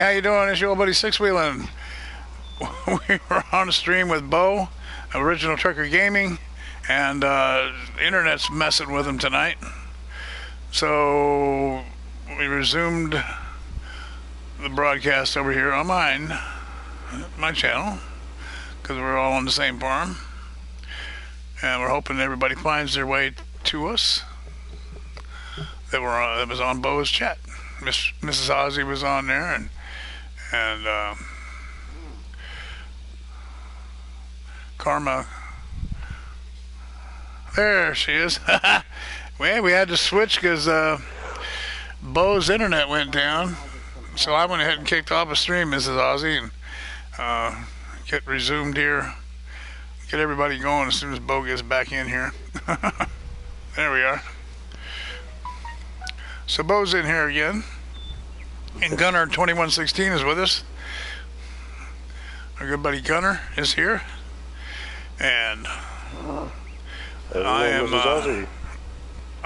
How you doing? It's your old buddy Sixwheelin. We were on a stream with Bo, Original Trucker Gaming, and the internet's messing with him tonight. So we resumed the broadcast over here on my channel, because we're all on the same farm, and we're hoping everybody finds their way to us. That was on Bo's chat. Mrs. Ozzy was on there, and Karma. There she is. Well, we had to switch because Bo's internet went down, so I went ahead and kicked off a stream, Mrs. Ozzy, and get resumed here. Get everybody going as soon as Bo gets back in here. There we are. So Bo's in here again, and Gunner 2116 is with us. Our good buddy Gunner is here, and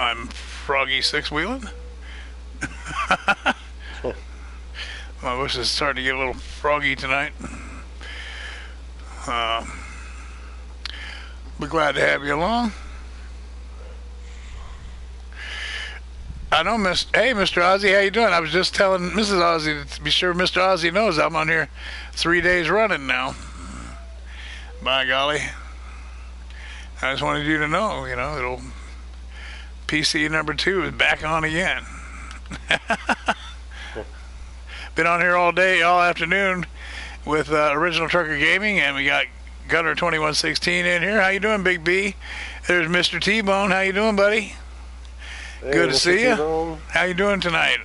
I'm Froggy Sixwheelin. My voice is starting to get a little froggy tonight. Be glad to have you along. I know, Hey, Mr. Ozzy, how you doing? I was just telling Mrs. Ozzy to be sure Mr. Ozzy knows I'm on here 3 days running now. By golly. I just wanted you to know, it'll PC number 2 is back on again. Been on here all day, all afternoon with Original Trucker Gaming, and we got Gunner 2116 in here. How you doing, Big B? There's Mr. T-Bone. How you doing, buddy? Hey, good to see you. T-Bone. How you doing tonight?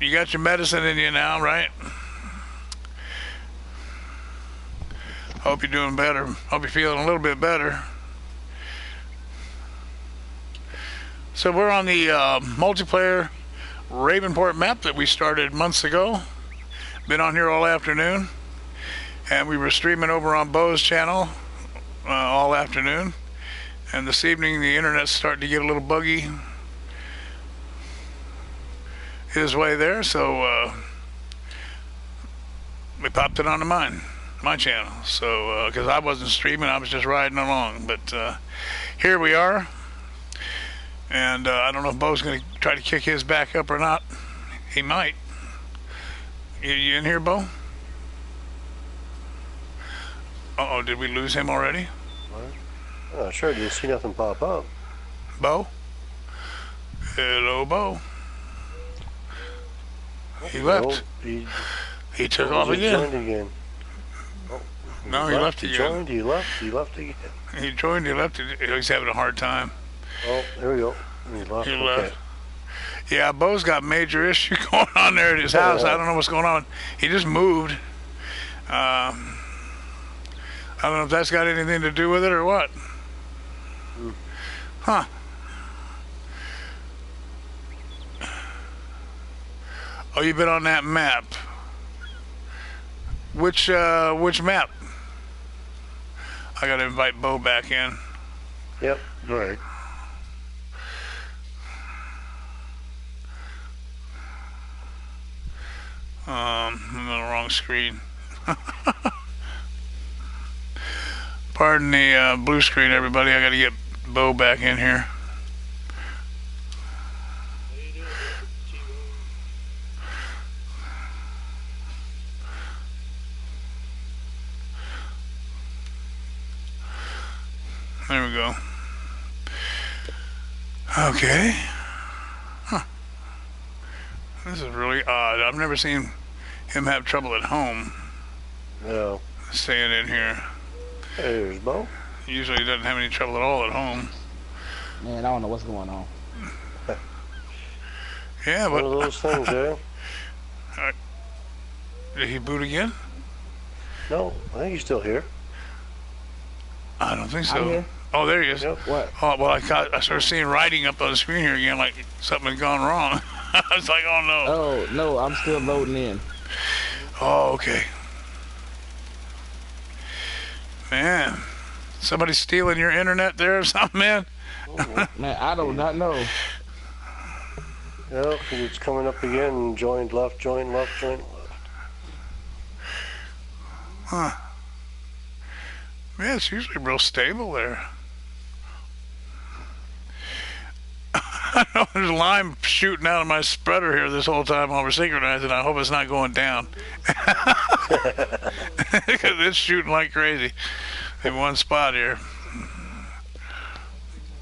You got your medicine in you now, right? Hope you're doing better. Hope you're feeling a little bit better. So we're on the multiplayer Ravenport map that we started months ago. Been on here all afternoon. And we were streaming over on Bo's channel all afternoon. And this evening the internet's starting to get a little buggy his way there, so we popped it onto my channel. So because I wasn't streaming, I was just riding along. But here we are, and I don't know if Bo's going to try to kick his back up or not. He might. You in here, Bo? Uh-oh, did we lose him already? What? Oh, sure, didn't see nothing pop up. Bo? Hello, Bo. He left. He took off again. Joined again. Oh, no, he left again. Joined, he left again. He joined, he left. He's having a hard time. Oh, there we go. He left. He left. Yeah, Bo's got major issue going on there at his house. I don't know what's going on. He just moved. I don't know if that's got anything to do with it or what. Huh. Oh, you've been on that map. Which map? I gotta invite Bo back in. Yep, right. I'm on the wrong screen. Pardon the blue screen, everybody. I gotta get Bo back in here. There we go. Okay. Huh. This is really odd. I've never seen him have trouble at home. No. Staying in here. Hey, there's Bo. Usually he doesn't have any trouble at all at home. Man, I don't know what's going on. Yeah, but one of those things, eh? Did he boot again? No, I think he's still here. I don't think so. I'm here. Oh, there he is. Yep. What? Oh, well, I started seeing writing up on the screen here again, like something had gone wrong. I was like, oh no. Oh, no, I'm still loading in. Oh, okay. Man, somebody stealing your internet there or something, man? Oh, Man, I do not know. No, 'cause it's coming up again. Joined left, joined left, joined left. Huh. Yeah, it's usually real stable there. I know there's lime shooting out of my spreader here this whole time while we're synchronizing. I hope it's not going down. Because it's shooting like crazy in one spot here.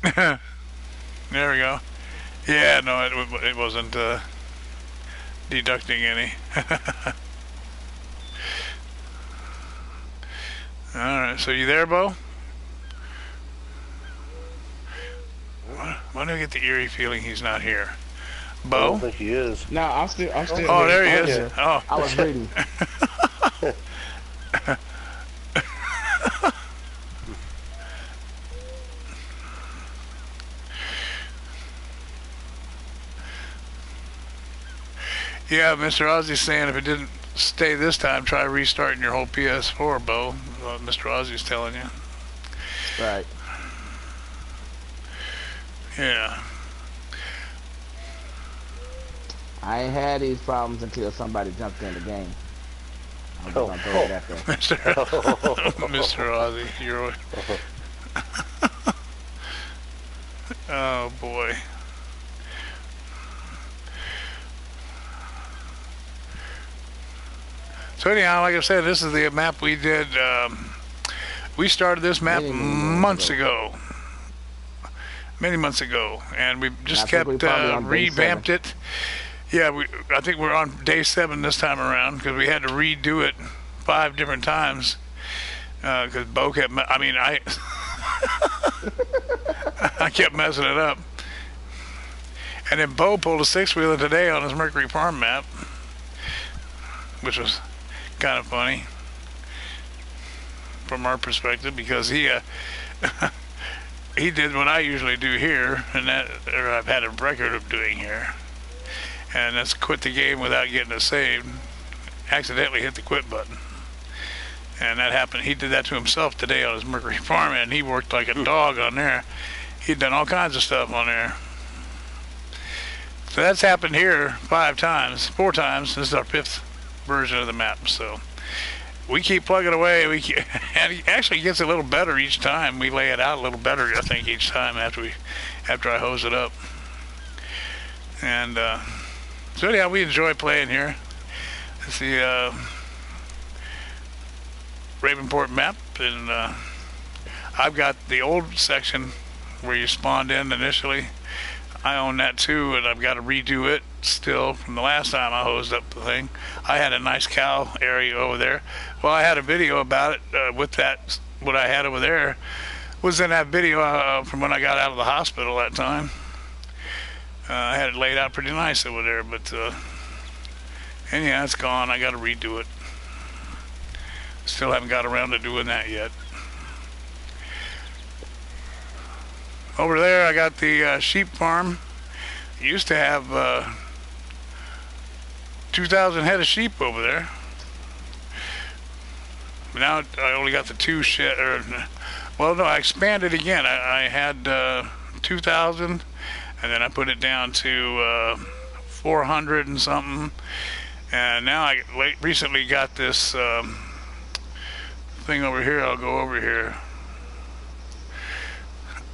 There we go. Yeah, no, it wasn't deducting any. Alright, so you there, Bo? Why do I get the eerie feeling he's not here? I Bo? don't think he is. No, I'm still. Oh, there he I'm is. here. Oh. I was reading. Yeah, Mr. Ozzy's saying if it didn't stay this time, try restarting your whole PS4, Bo. What Mr. Ozzy's telling you. Right. Yeah. I ain't had these problems until somebody jumped in the game. I'm just gonna throw it out there. Mr. Ozzy, you're. Oh boy. So anyhow, like I said, this is the map we did. We started this map months ago. Many months ago, and we just kept revamped it. Yeah, I think we're on day 7 this time around because we had to redo it 5 different times because Bo kept. I I kept messing it up, and then Bo pulled a 6-wheeler today on his Mercury Farm map, which was kind of funny from our perspective because he. He did what I usually do here, and or I've had a record of doing here, and that's quit the game without getting it saved. Accidentally hit the quit button, and that happened. He did that to himself today on his Mercury Farm, and he worked like a dog on there. He'd done all kinds of stuff on there. So that's happened here 4 times. This is our 5th version of the map, so. We keep plugging away. And it actually gets a little better each time. We lay it out a little better, I think, each time after I hose it up. And so anyhow, we enjoy playing here. It's the Ravenport map, and I've got the old section where you spawned in initially. I own that too, and I've got to redo it still from the last time I hosed up the thing. I had a nice cow area over there. Well, I had a video about it with that. What I had over there was in that video from when I got out of the hospital that time. I had it laid out pretty nice over there, but anyhow, it's gone. I got to redo it. Still haven't got around to doing that yet. Over there, I got the sheep farm. Used to have 2,000 head of sheep over there. But now I only got the 2 shed. Well, no, I expanded again. I had 2,000, and then I put it down to 400 and something. And now I recently got this thing over here. I'll go over here.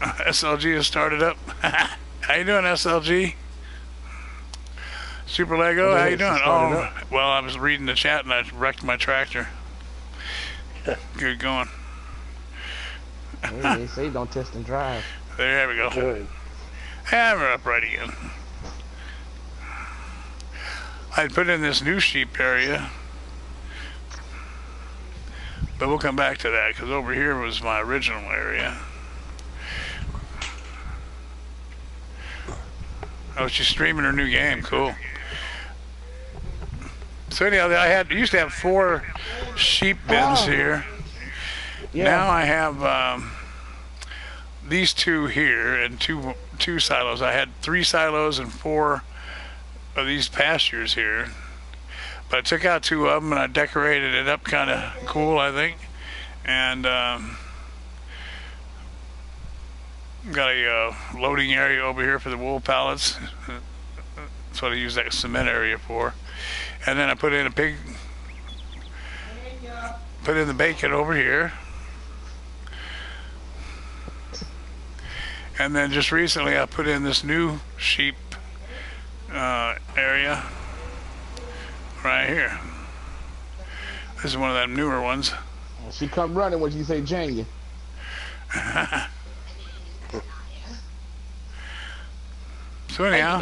SLG has started up. How you doing, SLG? Super Lego, how you doing? Oh, well, I was reading the chat and I wrecked my tractor. Good going. They say don't test and drive. There we go. Good. And we're up right again. I'd put in this new sheep area, but we'll come back to that because over here was my original area. Oh, she's streaming her new game. Cool. So anyhow, I used to have 4 sheep bins here. Yeah. Now I have these 2 here and two silos. I had 3 silos and 4 of these pastures here. But I took out 2 of them and I decorated it up kind of cool, I think. And got a loading area over here for the wool pallets. That's what I use that cement area for. And then I put in the bacon over here. And then just recently I put in this new sheep area right here. This is one of them newer ones. She come running when you say Jania. So anyhow,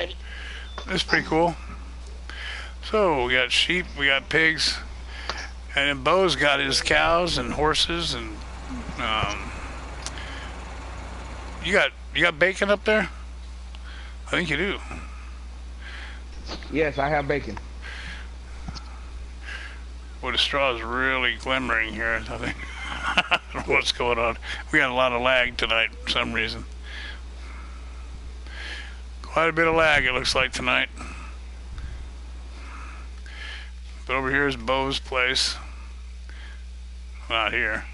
this is pretty cool. So we got sheep, we got pigs, and then Bo's got his cows and horses, and you got bacon up there? I think you do. Yes, I have bacon. Well, the straw is really glimmering here. I think I don't know what's going on. We got a lot of lag tonight for some reason. Quite a bit of lag it looks like tonight. But over here is Bo's place. Not here.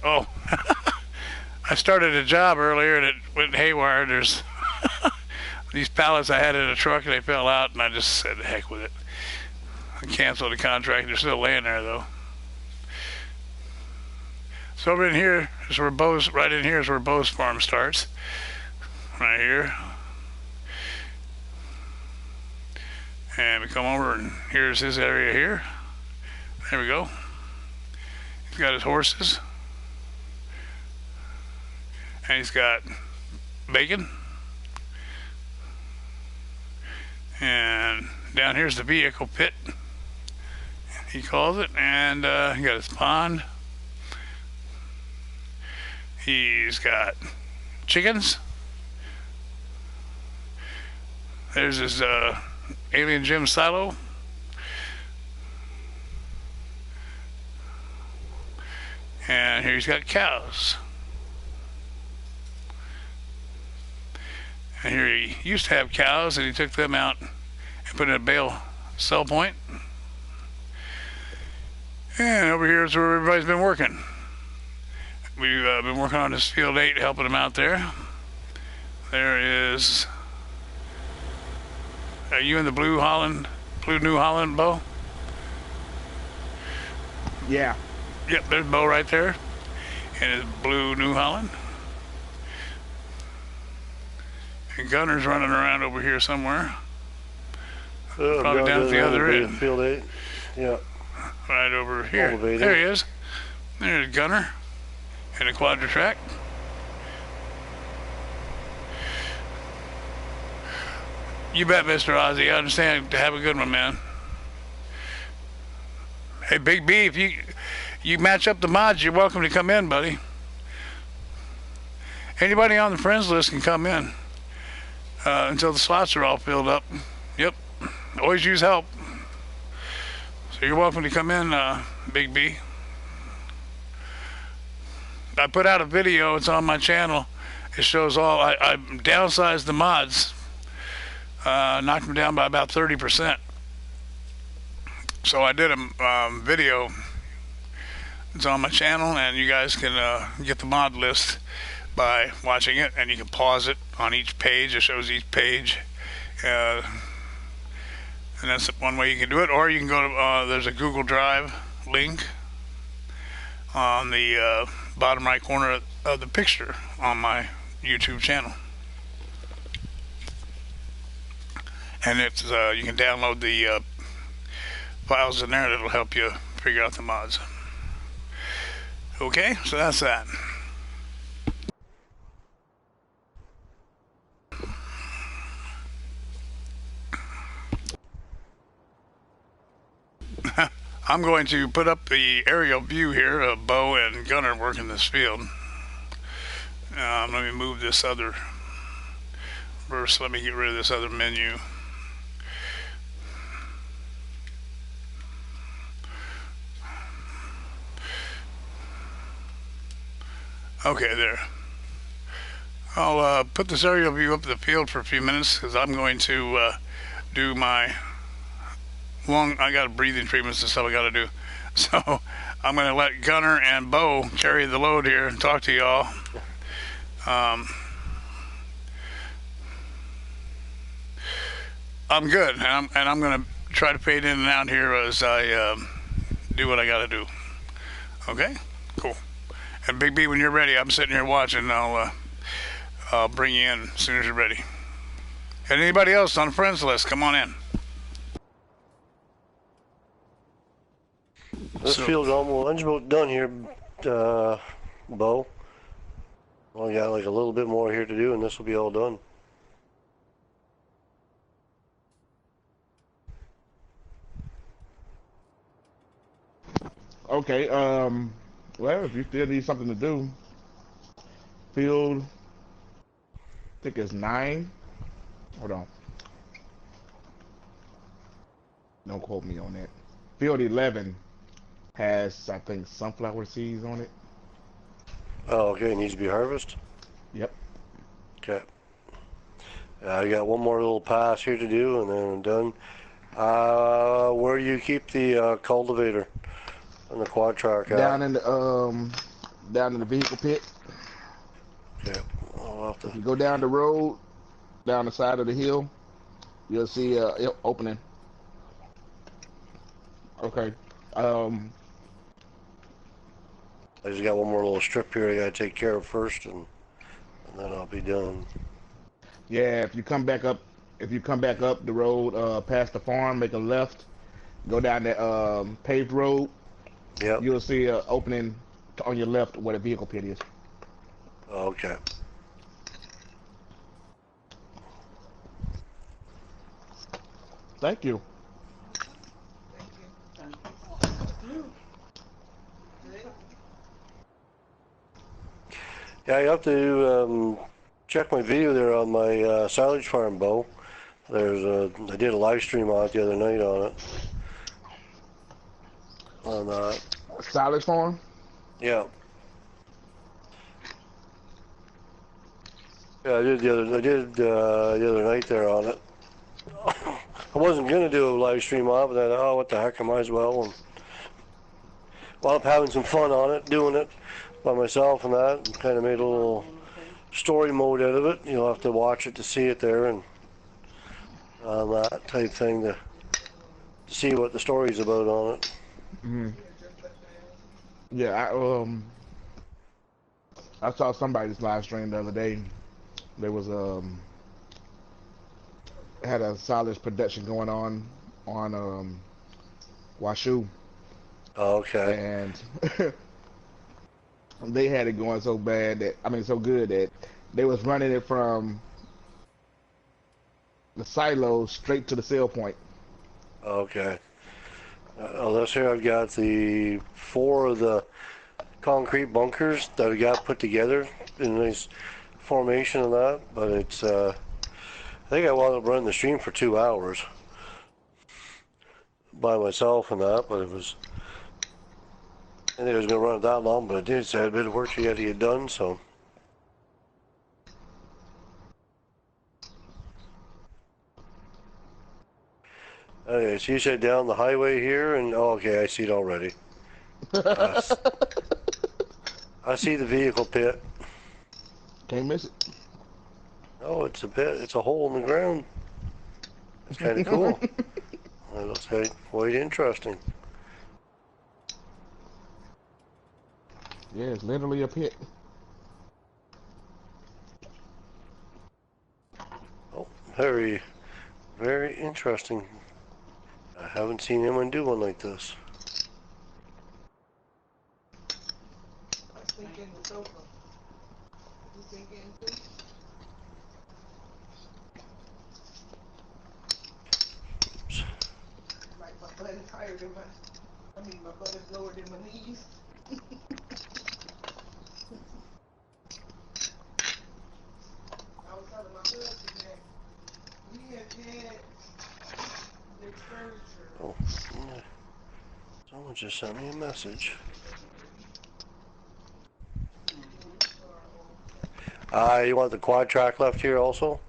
Oh, I started a job earlier and it went haywire. There's these pallets I had in a truck and they fell out, and I just said, the heck with it. I canceled the contract. They're still laying there though. So over in here is where right in here is where Bo's farm starts. Right here. And we come over and here's his area here. There we go. He's got his horses. And he's got bacon. And down here's the vehicle pit, he calls it. And he got his pond. He's got chickens. There's his Alien Jim silo. And here he's got cows. And here he used to have cows, and he took them out and put in a bale sell point. And over here is where everybody's been working. We've been working on this field 8, helping them out there. There is. Are you in the blue New Holland, Bo? Yeah. Yep, there's Bo right there. And his blue New Holland. And Gunner's running around over here somewhere. Probably down at the other end. Field 8. Yeah. Right over here. Elevated. There he is. There's Gunner in a quadra-track. You bet, Mr. Ozzy. I understand. Have a good one, man. Hey, Big B, if you match up the mods, you're welcome to come in, buddy. Anybody on the friends list can come in until the slots are all filled up. Yep. Always use help. So you're welcome to come in, Big B. I put out a video. It's on my channel. It shows all. I downsized the mods. Knocked them down by about 30%. So I did a video. It's on my channel, and you guys can get the mod list by watching it, and you can pause it on each page. It shows each page, and that's one way you can do it. Or you can go to there's a Google Drive link on the bottom right corner of the picture on my YouTube channel. And it's you can download the files in there that'll help you figure out the mods. Okay, so that's that. I'm going to put up the aerial view here of Bo and Gunner working this field. Let me move this other verse. Let me get rid of this other menu. Okay, there. I'll put this aerial view up the field for a few minutes because I'm going to do my I got breathing treatments and stuff I got to do. So I'm going to let Gunner and Bo carry the load here and talk to y'all. I'm good, and I'm gonna try to fade in and out here as I do what I got to do. Okay, cool. And Big B, when you're ready, I'm sitting here watching. I'll bring you in as soon as you're ready. And anybody else on the friends list, come on in. This So, field's almost about done here, Bo. Only got like a little bit more here to do, and this will be all done. Okay. Well, if you still need something to do, field. I think it's 9. Hold on. Don't quote me on that. Field 11 has, I think, sunflower seeds on it. Oh, okay. It needs to be harvested. Yep. Okay. I got one more little pass here to do, and then I'm done. Where do you keep the cultivator and the quad track at? Down in the vehicle pit. Okay. I'll have If to. you go down the road, down the side of the hill, you'll see opening. Okay. Um, I just got one more little strip here I gotta take care of first, and then I'll be done. yeah. If you come back up the road, past the farm, make a left, go down the paved road, Yep. you'll see a opening on your left where the vehicle pit is. Okay. Thank you. Yeah, I have to check my video there on my silage farm, Bo. I did a live stream on it the other night on it. On that. Silage farm. Yeah. Yeah, I did the other night there on it. I wasn't gonna do a live stream on it, but then oh, what the heck, I might as well. And wound up having some fun on it, doing it by myself and that, and kind of made a little story mode out of it. You'll have to watch it to see it there and that type thing to see what the story's about on it. Mm. Yeah, I saw somebody's live stream the other day. There was had a silage production going on Washu, Okay. and they had it going so bad that I mean so good that they was running it from the silo straight to the sale point. Okay. This here I've got the 4 of the concrete bunkers that I got put together in a nice formation of that, but it's I think I wound up running the stream for 2 hours by myself and that, but it was I think I was gonna run it that long, but it did. So I had a bit of work you had to get done, so. Okay, so you said down the highway here, and oh, okay, I see it already. Uh, I see the vehicle pit. Can't miss it. Oh, it's a pit. It's a hole in the ground. It's kind of cool. That looks quite interesting. Yeah, it's literally a pit. Oh, very, very interesting. I haven't seen anyone do one like this. Oops. Like my butt is higher than my butt is lower than my knees. I was telling my husband that we have had the furniture. Oh, yeah. Someone just sent me a message. You want the quad track left here also?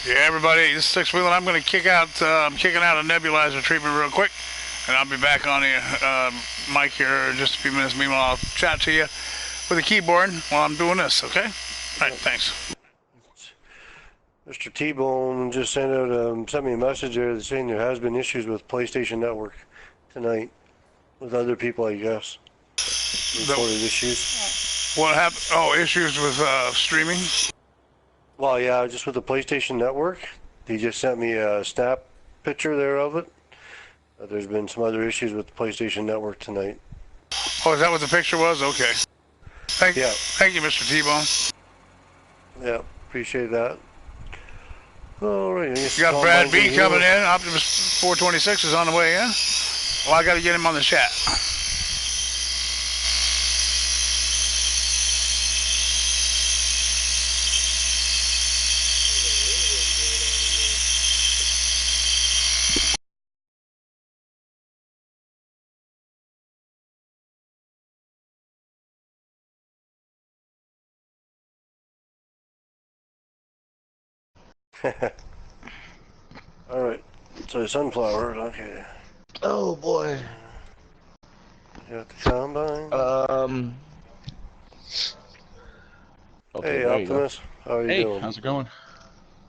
Yeah, everybody, this is Sixwheelin. I'm going to I'm kicking out a nebulizer treatment real quick, and I'll be back on the mic here in just a few minutes. Meanwhile, I'll chat to you with a keyboard while I'm doing this, okay? All right, thanks. Mr. T-Bone just sent me a message there saying there has been issues with PlayStation Network tonight with other people, I guess. Reported issues. What happened? Oh, issues with streaming? Well, yeah, just with the PlayStation Network. He just sent me a snap picture there of it. There's been some other issues with the PlayStation Network tonight. Oh, is that what the picture was? Okay. Thank you, Mr. T-Bone. Yeah, appreciate that. All right. You got Brad B coming in. Optimus 426 is on the way in. Well, I got to get him on the chat. All right. So sunflower. Okay. Oh boy. You got the combine. Okay, hey, Optimus. How are you doing? Hey, how's it going?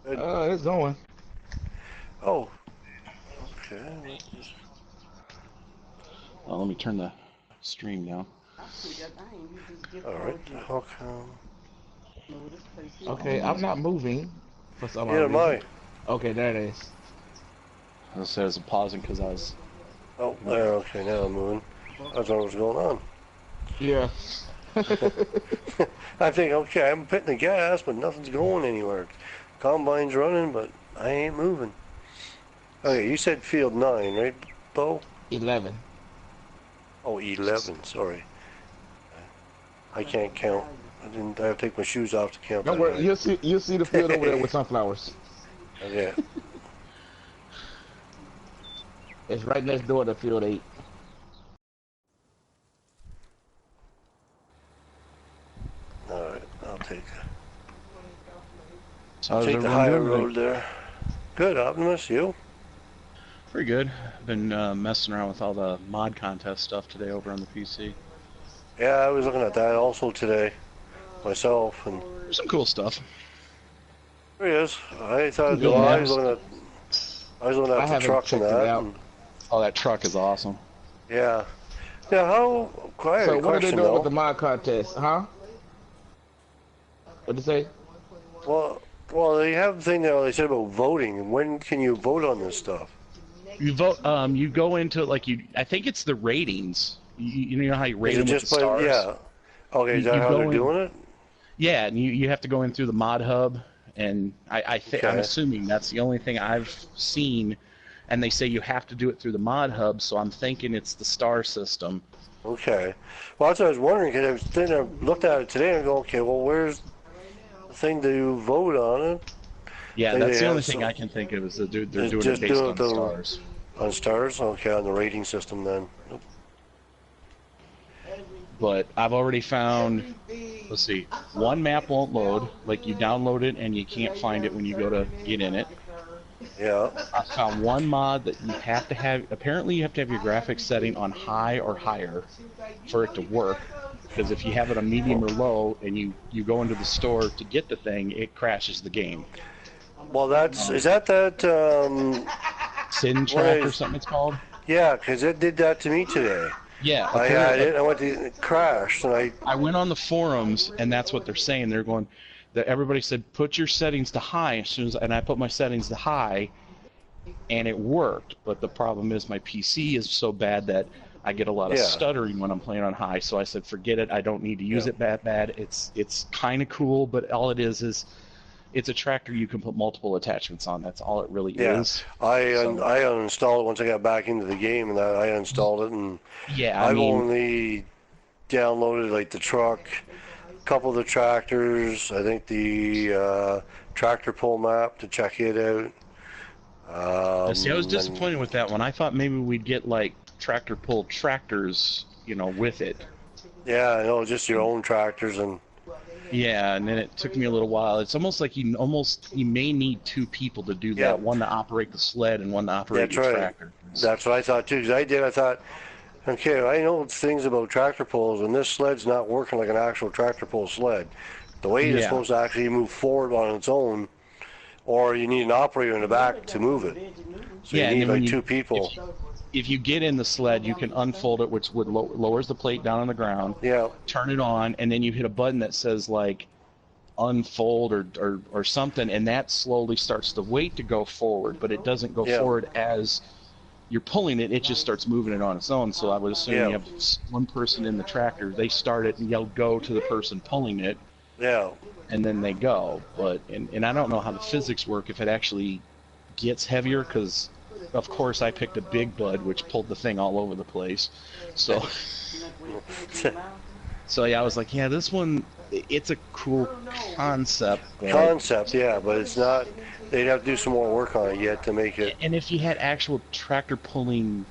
It's going. Oh. Okay. Well, let me turn the stream down. All right. How come? Okay, I'm not moving for some Neither am I. Okay, there it is. I was pausing because I was. Oh, there. Okay, now I'm moving. I don't know what's going on. Yeah. I think, okay, I'm hitting the gas, but nothing's going anywhere. Combine's running, but I ain't moving. Okay, you said field 9, right, Bo? 11. Oh, 11, sorry. I can't count. I have to take my shoes off to count. Don't worry, you'll see the field over there with sunflowers. Okay. It's right next door to field 8. Alright, I'll take So the higher road there. Good, Optimus, you? Pretty good. I've been messing around with all the mod contest stuff today over on the PC. Yeah, I was looking at that also today, myself, and There's some cool stuff. there he is. I thought, Yeah. well, I was looking at the haven't truck and checked it that. out. And, Oh, that truck is awesome. yeah. Yeah, how, quiet So what are they question doing though. with the mod contest, huh? What'd you say? Well, they have a thing there. They said about voting. When can you vote on this stuff? You vote. You go into like you. I think it's the ratings. You know how you rate Is them it with just the by, stars. yeah? Okay, is You that how go they're in- doing it? Yeah, and you have to go in through the mod hub, and I'm Okay. assuming that's the only thing I've seen. And they say you have to do it through the mod hub, so I'm thinking it's the star system. Okay. Well, that's what I was wondering because I was sitting there, looked at it today and go, okay, well, where's the thing to vote on it? Yeah, They that's the have only thing some- I can think of is they're doing It's it just based doing on the- stars. On stars? Okay, on the rating system then. Nope. But I've already found, let's see, one map won't load. Like you download it and you can't find it when you go to get in it. Yeah. I found one mod that you have to have. Apparently, you have to have your graphics setting on high or higher for it to work. Because if you have it on medium or low and you go into the store to get the thing, it crashes the game. Well, is that Sin What track or is- something it's called. yeah, because it did that to me today. Yeah, I had apparently. it, I went to, it crashed, and I went on the forums and that's what they're saying. They're going that everybody said put your settings to high as soon as, and I put my settings to high, and it worked. But the problem is my PC is so bad that I get a lot of Yeah. stuttering when I'm playing on high. So I said forget it. I don't need to use Yeah. it that bad. It's kind of cool, but all it is it's a tractor you can put multiple attachments on. That's all it really Yeah. is. I So- uninstalled it once I got back into the game, and I uninstalled it, and Yeah, I I've mean, only downloaded like the truck, a couple of the tractors, I think the tractor pull map to check it out. see, I was And disappointed with that one. I thought maybe we'd get like tractor pull tractors, with it. yeah, I know, just your own tractors, and Yeah, and then it took me a little while. It's almost like you may need two people to do that. Yeah. One to operate the sled and one to operate That's your right. tractor. That's what I thought too. 'Cause I thought, okay, I know things about tractor pulls, and this sled's not working like an actual tractor pull sled. The weight is Yeah. supposed to actually move forward on its own, or you need an operator in the back to move it. So Yeah, you and need then when like you- two people. If you get in the sled, you can unfold it, which would lowers the plate down on the ground. Yeah. Turn it on, and then you hit a button that says like unfold or something, and that slowly starts the weight to go forward, but it doesn't go Yeah. forward as you're pulling it. It just starts moving it on its own. So I would assume Yeah. you have one person in the tractor, they start it and yell go to the person pulling it, Yeah. and then they go. But and I don't know how the physics work, if it actually gets heavier, because of course I picked a big bud which pulled the thing all over the place. So so yeah, I was like, yeah, this one, it's a cool concept, but Concept, yeah, but it's not. They'd have to do some more work on it yet to make it. and if you had actual tractor pulling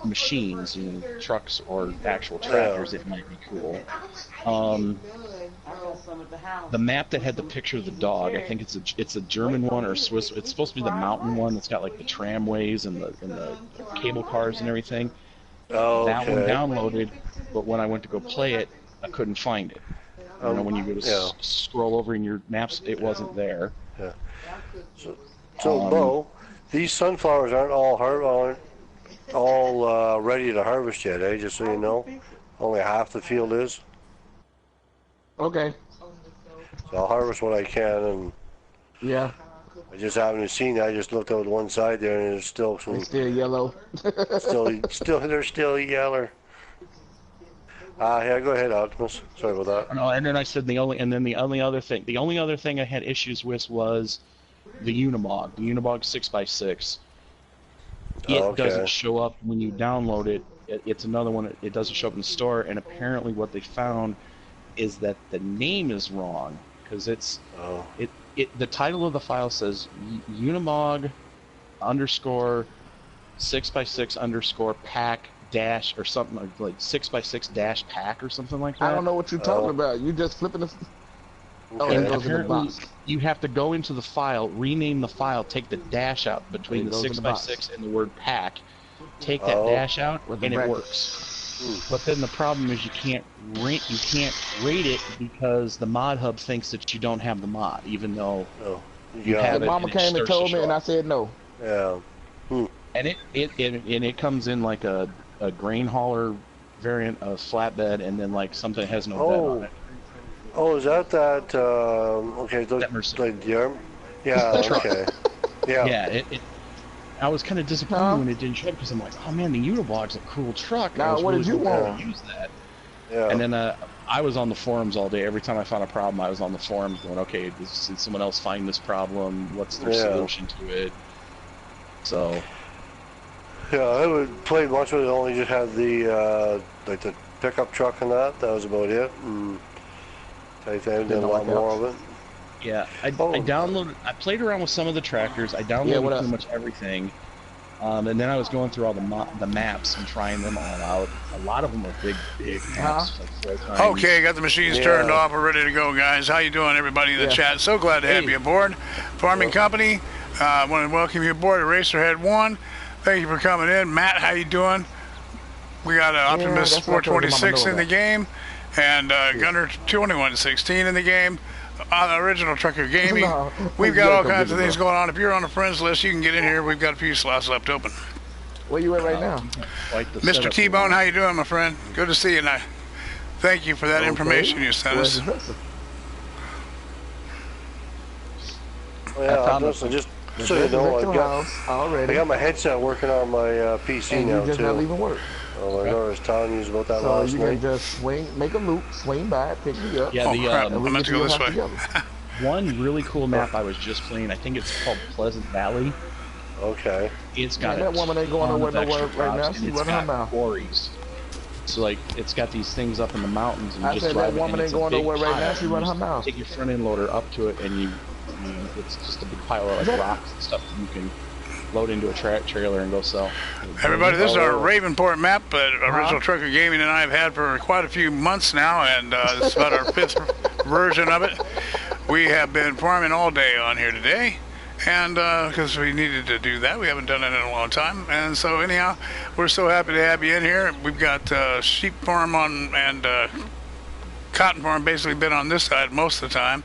machines, trucks or actual tractors, it might be cool. The map that had the picture of the dog, I think it's a German one or a Swiss. It's supposed to be the mountain one that's got like the tramways and the cable cars and everything. Oh, That one okay. downloaded, but when I went to go play it, I couldn't find it. You know, when you go to yeah. scroll over in your maps, it wasn't there. So, Bo, these sunflowers aren't all ready to harvest yet, eh? Just so you know, only half the field is. Okay. So I'll harvest what I can, and Yeah. I just haven't seen that. I just looked out one side there, and it's still some, It's still yellow. they're still yellow. Yeah, go ahead, Optimus. Sorry about that. No, and then I said the only other thing I had issues with was the Unimog. The Unimog 6x6. It Okay. doesn't show up when you download it. It's another one. It doesn't show up in the store, and apparently what they found is that the name is wrong, because it's Oh. the title of the file says Unimog underscore 6x6 underscore pack dash or something like 6x6 dash pack or something like that. I don't know what you're talking about. You just flipping the. Oh, Okay. it And goes in the apparently, box. you have to go into the file, rename the file, take the dash out between It the goes in the box. 6x6 and the word pack, take that Oh. dash out, With the and it brackets. works. But then the problem is you can't rate it because the mod hub thinks that you don't have the mod, even though Oh. you Yeah. have The it. mama and it came and starts to told me, show and I up. said no. Yeah. And it comes in like a grain hauler variant of flatbed, and then like something that has no bed on it. Oh, is that? Okay. That Mercedes. Like the arm? Yeah. The truck. Okay. Yeah. Yeah, I was kind of disappointed Huh? when it didn't show up, because I'm like, oh man, the Unibog's a cool truck. Now, I was what really did you hoping want? to use that. Yeah. And then I was on the forums all day. Every time I found a problem, I was on the forums going, okay, did someone else find this problem? What's their Yeah. solution to it? So, Yeah, I haven't played much with it. Only just had the like the pickup truck and that. That was about it. And I haven't done a lot more of it. yeah, I Oh. I played around with some of the tractors. I downloaded what else? pretty much everything. And then I was going through all the maps and trying them all out. A lot of them are big maps. Like 4 times. Okay, got the machines Yeah. turned off. We're ready to go, guys. How you doing, everybody in the Yeah. chat? So glad to have Hey. you aboard. Farming Company, I want to welcome you aboard Racerhead 1. Thank you for coming in. Matt, how you doing? We got Optimus that's what I told him 426 I'm in the game, and Gunner 2116 in the game. On the original Trucker Gaming, No, we've you got gotta all come kinds get of me, things bro. going on. If you're on the friends list, you can get in here. We've got a few slots left open. Where you at right now? Quite the Mr. setup. T-Bone, how you doing, my friend? Good to see you. And I thank you for that Okay. information you sent Where's us. the dresser? Oh, yeah, I found just it. The so you dresser's know, at your house I already, got my headset working on my PC and now you just not too. leaving work. Oh, I was telling you about that So last you night. can just make a loop, swing by, pick me up, Yeah, Oh, the crap. and I we meant get to go your this house way. together. one really cool map I was just playing. I think it's called Pleasant Valley. Okay. It's got Man, that woman ain't going ton nowhere of extra right now. drops, She's and it's running her got mouth. quarries. So like, it's got these things up in the mountains, and you I just said drive that it, woman and ain't it's a going big nowhere right now. pile, She and running you her mouth. take your front end loader up to it, and it's just a big pile of like rocks and stuff that you can load into a trailer and go sell. Everybody, this is our Oh. Ravenport map that Original Trucker Gaming and I have had for quite a few months now, and it's about our 5th version of it. We have been farming all day on here today, and because we needed to do that, we haven't done it in a long time. And so anyhow, we're so happy to have you in here. We've got sheep farm on and cotton farm basically been on this side most of the time,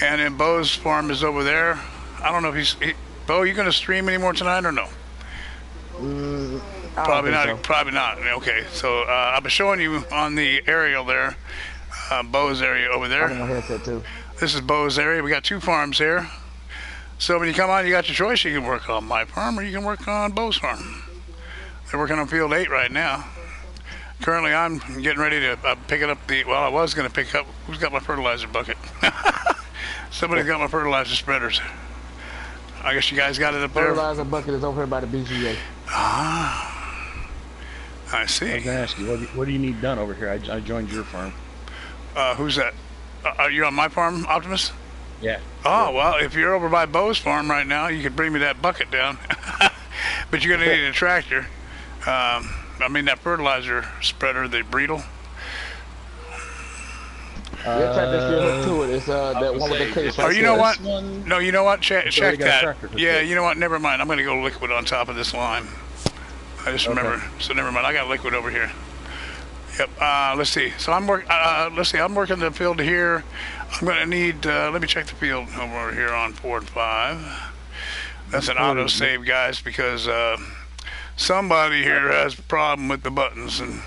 and then Bo's farm is over there. I don't know if Bo, you going to stream anymore tonight or no? Probably not. So. Probably not. Okay, so I've been showing you on the aerial there, Bo's area over there. I'm on my headset too. This is Bo's area. We got 2 farms here. So when you come on, you got your choice. You can work on my farm or you can work on Bo's farm. They're working on field 8 right now. Currently, I'm getting ready to pick it up. I was going to pick up. Who's got my fertilizer bucket? Somebody's got my fertilizer spreaders. I guess you guys got it up there. Fertilizer bucket is over here by the BGA. Ah. I see. I was gonna ask you, what do you need done over here? I joined your farm. Who's that? Are you on my farm, Optimus? Yeah. Oh, well, if you're over by Bo's farm right now, you could bring me that bucket down. But you're going to need a tractor. I mean, that fertilizer spreader, the Breedle. Your tractor still hooked to it. It's that one with the case. Oh, you know what? One, No, you know what? Check already got a that. tractor hooked Yeah, to it. you know what? Never mind. I'm going to go liquid on top of this line. I just remember. So never mind. I got liquid over here. Yep. Let's see. So I'm working the field here. I'm going to need. Let me check the field over here on 4 and 5. That's an auto save, guys, because somebody here has a problem with the buttons, and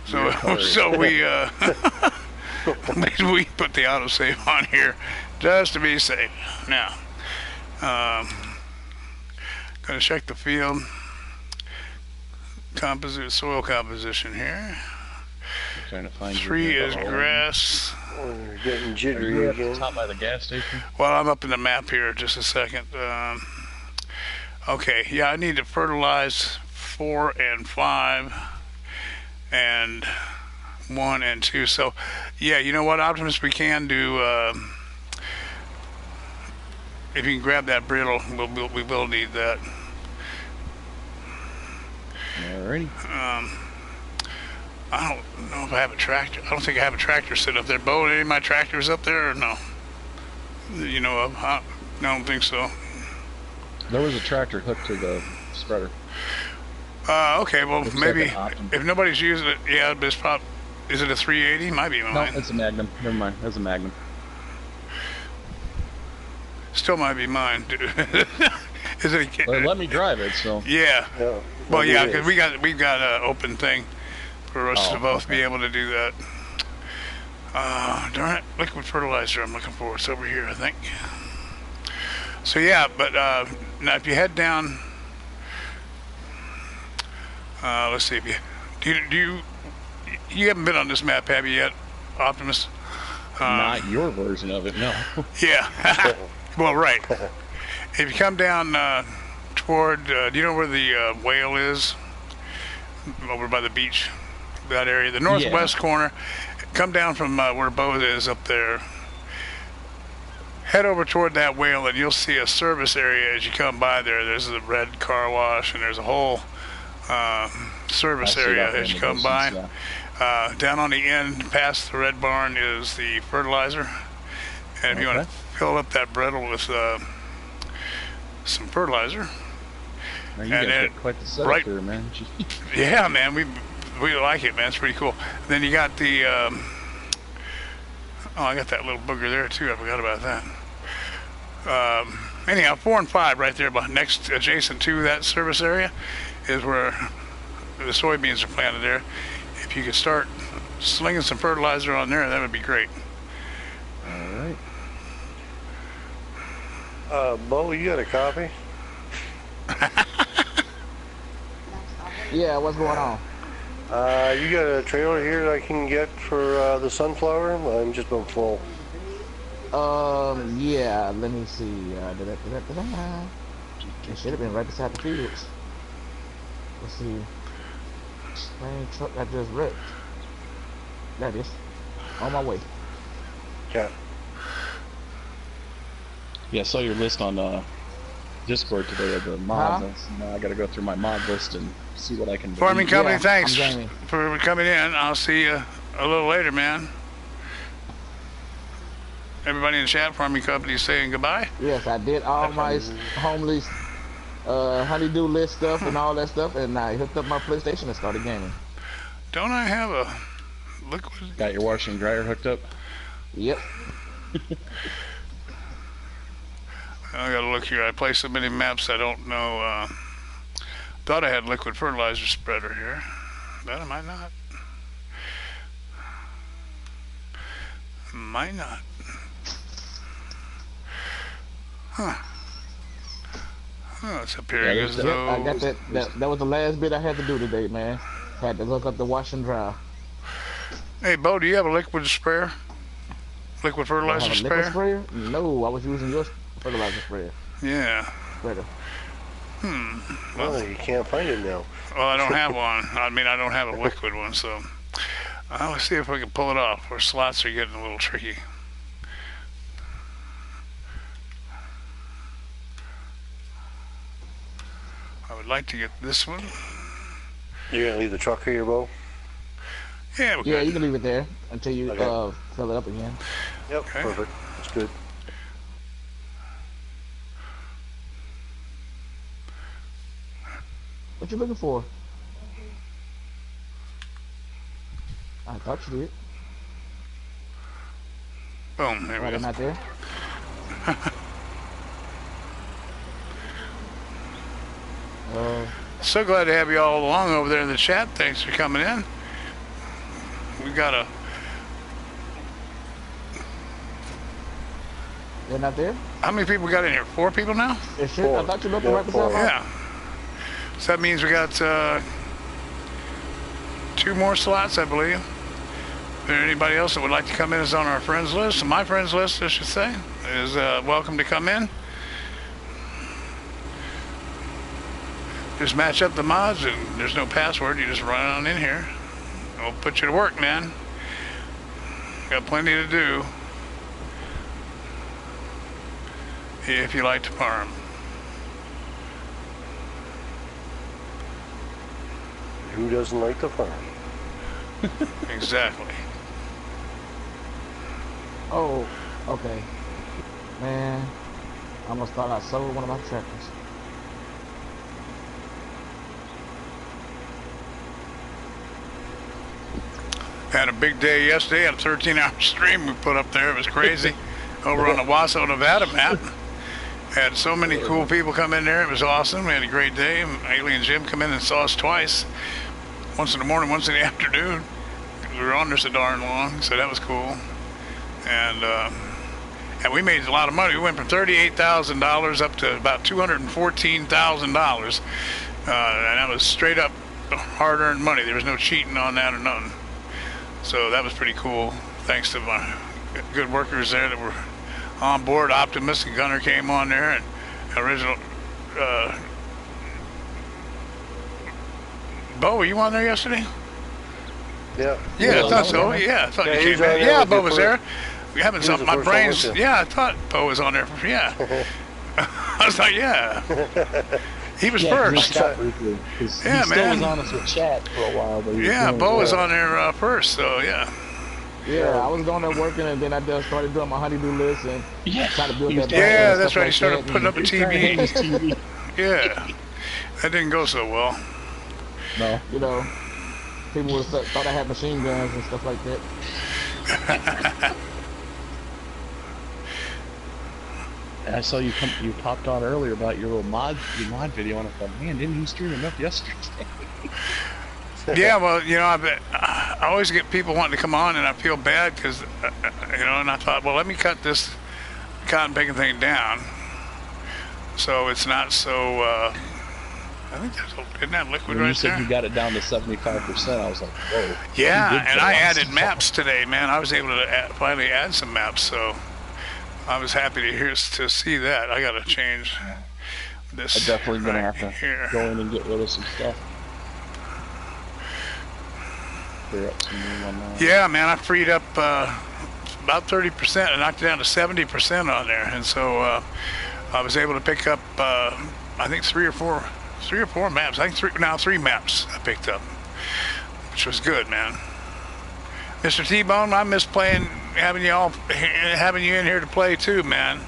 so we we put the auto save on here just to be safe. Now, going to check the field soil composition here. trying to find 3 is grass. Oh, you're getting Are jittery you at the again. top by the gas station? Well, I'm up in the map here. Just a second. Okay, yeah, I need to fertilize 4 and 5 and 1 and 2. So, yeah, you know what, Optimus, we can do. If you can grab that brittle, we will need that. Alrighty. I don't know if I have a tractor. I don't think I have a tractor sitting up there. Bo, any of my tractors up there or no? You know of? I don't think so. There was a tractor hooked to the spreader. Okay, well, Looks maybe like an Optum. if nobody's using it, yeah, but it's probably, is it a 380? Might be No, mine. it's a Magnum. Never mind. That's a Magnum. Still might be mine, dude. Is it a, Well, let me drive it, so. yeah. Yeah. Well, maybe yeah, it because is. we've got an open thing for us to both be able to do that. Darn it, liquid fertilizer I'm looking for. It's over here, I think. So yeah, but now if you head down, let's see if you haven't been on this map, have you yet, Optimus? Not your version of it, no. Yeah. Well, right. If you come down toward, do you know where the whale is? Over by the beach, that area, the northwest corner. Come down from where Bo is up there. Head over toward that whale, and you'll see a service area as you come by there. There's the red car wash, and there's a whole service I see area that as you in the come by. distance, yeah. Down on the end, past the red barn, is the fertilizer. And if you want to fill up that brittle with some fertilizer. Now, you And guys then got quite the setup right- here, man. Gee. Yeah, man, we like it, man. It's pretty cool. Then you got the I got that little booger there too. I forgot about that. Anyhow, 4 and 5 right there, but next adjacent to that service area is where the soybeans are planted there. If you could start slinging some fertilizer on there, that would be great. Alright. Bo, you got a copy? Yeah, what's going on? You got a trailer here that I can get for the sunflower? I'm just been full. Yeah, let me see. It should have been right beside the fields. Let's see. Same truck I just wrecked. There it is. On my way. Yeah. Yeah, I saw your list on Discord today of the mods. Now I gotta go through my mod list and see what I can do. Farming Company, Yeah, thanks I'm Jamie. for coming in. I'll see you a little later, man. everybody in the chat farming company saying goodbye? Yes, I did all my homely honeydew list stuff and all that stuff, and I hooked up my PlayStation and started gaming. Don't I have a liquid? Got your washer and dryer hooked up? Yep. I gotta look here. I play so many maps I don't know. Thought I had liquid fertilizer spreader here, but I might not. Might not. Huh. Oh, it's appearing as Yep, though. I got that. That was the last bit I had to do today, man. Had to hook up the wash and dry. Hey, Bo, do you have a liquid sprayer? Liquid I fertilizer have a sprayer? liquid sprayer? No, I was using your fertilizer sprayer. Yeah. Spreader. Well, you can't find it now. Well, I don't have one. I mean, I don't have a liquid one, so let's see if we can pull it off. Our slots are getting a little tricky. I would like to get this one. You're gonna leave the truck here, Bo? Yeah, we're Yeah, good. you can leave it there until you Okay. fill it up again. Yep, Okay. perfect. That's good. What you looking for? I thought you did. Boom, there we Right, go. they're not there. So glad to have you all along over there in the chat. Thanks for coming in. We got a They're not there. how many people we got in here? 4 people now? It should. I Four. thought you looked Yeah, right beside four. my. Yeah. So that means we got 2 more slots, I believe. Is there anybody else that would like to come in is on our friends list? My friends list, I should say, is welcome to come in. Just match up the mods, and there's no password. You just run on in here. We'll put you to work, man. Got plenty to do if you like to farm. Who doesn't like to farm? Exactly. Oh, okay. Man, I almost thought I sold one of my tractors. Had a big day yesterday. Had a 13-hour stream we put up there. It was crazy. Over on the Waso, Nevada map. Had so many cool people come in there. It was awesome. We had a great day. Haley and Jim come in and saw us twice. Once in the morning, once in the afternoon. We were on there so darn long, so that was cool. And we made a lot of money. We went from $38,000 up to about $214,000. And that was straight up hard-earned money. There was no cheating on that or nothing. So that was pretty cool. Thanks to my good workers there that were on board. Optimus and Gunner came on there, and original. Bo, were you on there yesterday? Yeah. Yeah, I thought so. Yeah, I thought Yeah, you he was came on in. there Yeah, with Bo you was first. there. We having He was something. the My first one, brain's. wasn't he? Yeah, I thought Bo was on there. Yeah. I was like, yeah. He was Yeah, 'cause he first. stopped briefly, 'cause Yeah, he still man. was on us with chat for a while. But he was Yeah, doing Bo was well. on there first. So yeah. Yeah, I was going there working, and then I just started doing my honeydew list and Yeah, trying to build he was that. doing- back Yeah, and that's stuff right. He like started that, putting up and- a He started hating TV. his TV. Yeah, that didn't go so well. No, You know, people would have thought I had machine guns and stuff like that. I saw you popped on earlier about your mod video, and I thought, man, didn't he stream enough yesterday? Yeah, well, you know, I always get people wanting to come on, and I feel bad because, you know, and I thought, well, let me cut this cotton picking thing down so it's not so. I think isn't that liquid When right you said there? you got it down to 75%, I was like, whoa. You Yeah, did and put I on added some maps today, man. I was able to finally add some maps, so I was happy to see that. I got to change this. I'm definitely gonna right have to here. go in and get rid of some stuff. Clear up some room on that. Yeah, man, I freed up about 30%. I knocked it down to 70% on there, and so I was able to pick up I think three or four maps. I think three maps I picked up, which was good, man. Mr. T-Bone, I miss playing having you in here to play too, man.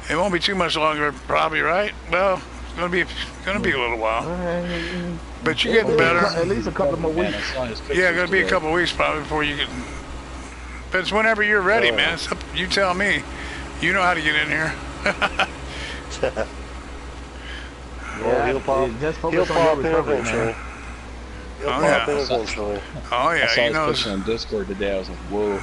It won't be too much longer, probably, right? Well, it's gonna be a little while. But you're getting better. At least a couple more Man, weeks. I saw his Yeah, pictures gonna be a today. couple weeks probably before you can. But it's whenever you're ready, Oh. man. You tell me. You know how to get in here. Well, he'll pop. Just He'll focus on your pop in recovery, eventually. man. He'll Oh, pop yeah. in eventually. Oh I yeah, saw he his knows. picture on Discord today. I was like, whoa.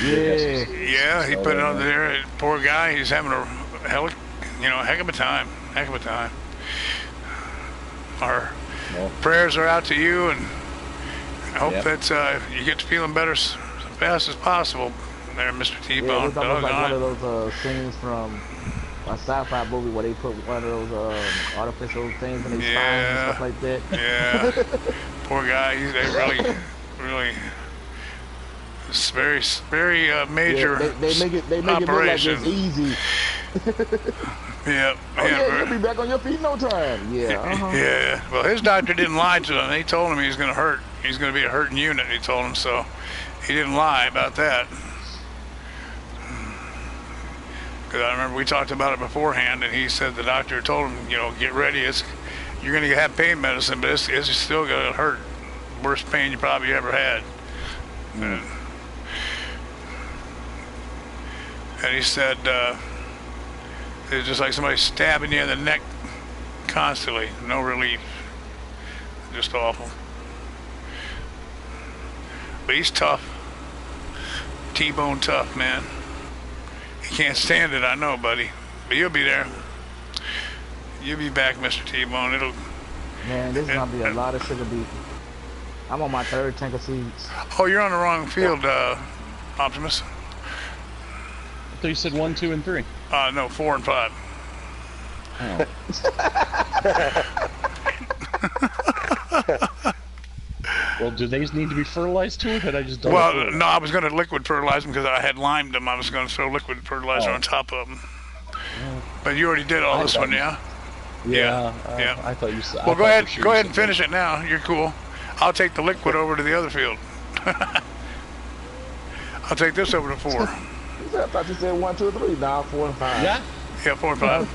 Yeah. Yeah, he So, put it on there. Poor guy. He's having a heck of a time. Heck of a time. Our Well, prayers are out to you, and I hope Yep. that you get to feeling better as fast as possible. There, Mr. Yeah, it T-Bone. was almost like one of Doggone it. those scenes from a sci-fi movie where they put one of those artificial things in their spine and Yeah. stuff like that. Yeah, poor guy. They really. It's very major Yeah, they make it look like operation. it's easy. Yeah, Oh yeah, yeah, you'll be back on your feet in no time. Yeah. yeah. Well, his doctor didn't lie to him. He told him he's going to hurt. He's going to be a hurting unit. He told him so. He didn't lie about that. Because I remember we talked about it beforehand, and he said the doctor told him, get ready. You're going to have pain medicine, but it's still going to hurt. Worst pain you probably ever had. And he said it's just like somebody stabbing you in the neck constantly. No relief. Just awful. But he's tough. T-Bone tough, man. He can't stand it, I know, buddy. But you'll be there. You'll be back, Mr. T-Bone. Man, this is gonna be a lot of sugar beet. I'm on my third tank of seeds. Oh, you're on the wrong field, Optimus. I thought you said 1, 2, and 3. No, 4 and 5. Oh. Well, do these need to be fertilized too, or could I just double Well, fertilize? no, I was going to liquid fertilize them because I had limed them. I was going to throw liquid fertilizer Oh. on top of them. But you already did all this one, yeah? Yeah, yeah. I thought you said. Well, go ahead and finish it now. You're cool. I'll take the liquid over to the other field. I'll take this over to 4. I thought you said 1, 2, 3. Nah, 4 and 5. Yeah, Yeah, 4 and 5.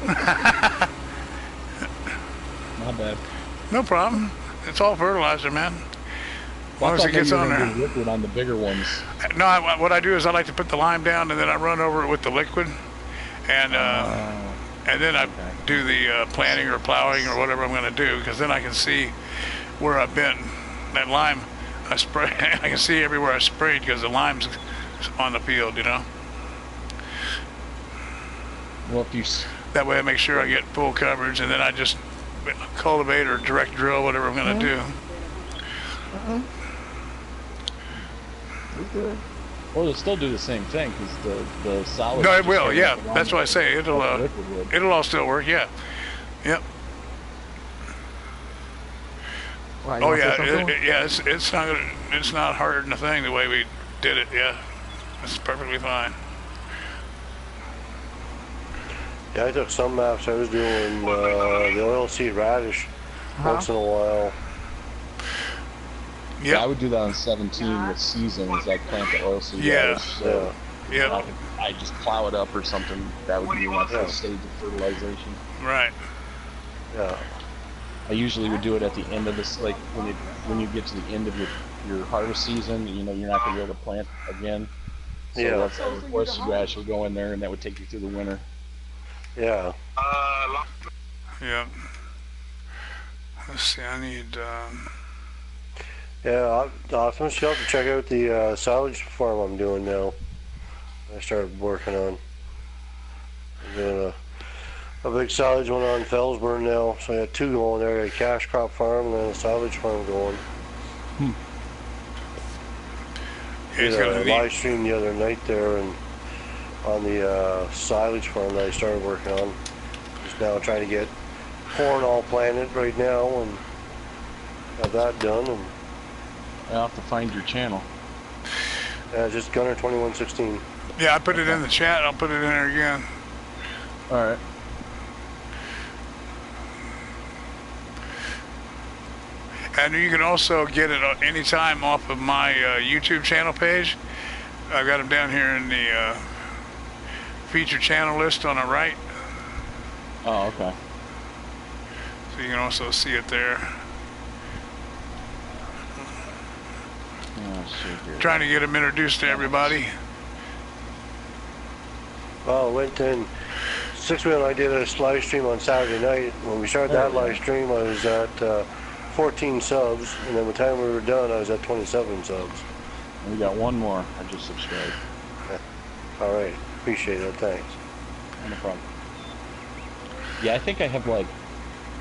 my bad. No problem. It's all fertilizer, man. As long as it gets on there. Liquid on the bigger ones. No, what I do is I like to put the lime down and then I run over it with the liquid, and then I do the planting or plowing or whatever I'm going to do, because then I can see where I've been. That lime, I spray. I can see everywhere I sprayed because the lime's on the field, Well, if you That way I make sure I get full coverage, and then I just cultivate or direct drill, whatever I'm going to do. well, it'll still do the same thing because the solid. No, it will. Yeah, that's why I say it'll all still work. Yeah. Yep. Why, you Oh wanna say yeah, something? it's not hard a thing the way we did it. Yeah, it's perfectly fine. Yeah, I took some maps. I was doing the oilseed radish once in a while. Yeah, I Yep. would do that on 17 with seasons. I'd plant the oilseed. Yeah. radish, so Yep. I just plow it up or something. That would be my Yeah. first stage of fertilization. Right. Yeah. I usually would do it at the end of this, like when you get to the end of your harvest season. You're not going to be able to plant again. So Yeah. that's how the oilseed radish would go in there, and that would take you through the winter. Yeah. Yep. Let's see. I need. Yeah, Optimus, you'll have to check out the silage farm I'm doing now. I started working on. I'm doing a big silage one on Fellsburn now, so I got 2 going there. I got a cash crop farm and then a silage farm going. He's Did got a to live stream the other night there and on the silage farm that I started working on. Just now trying to get corn all planted right now and have that done. And I'll have to find your channel. just Gunner 2116. Yeah, I put it in the chat. I'll put it in there again. All right. And you can also get it anytime off of my YouTube channel page. I've got them down here in the feature channel list on the right. Oh, okay. So you can also see it there. Oh, shit, Trying to get them introduced to everybody. Well, I went in Sixwheelin. I did a live stream on Saturday night. When we started that live stream, I was at 14 subs, and then by the time we were done, I was at 27 subs. We got one more. I just subscribed. All right, appreciate it. Thanks. No problem. Yeah, I think I have like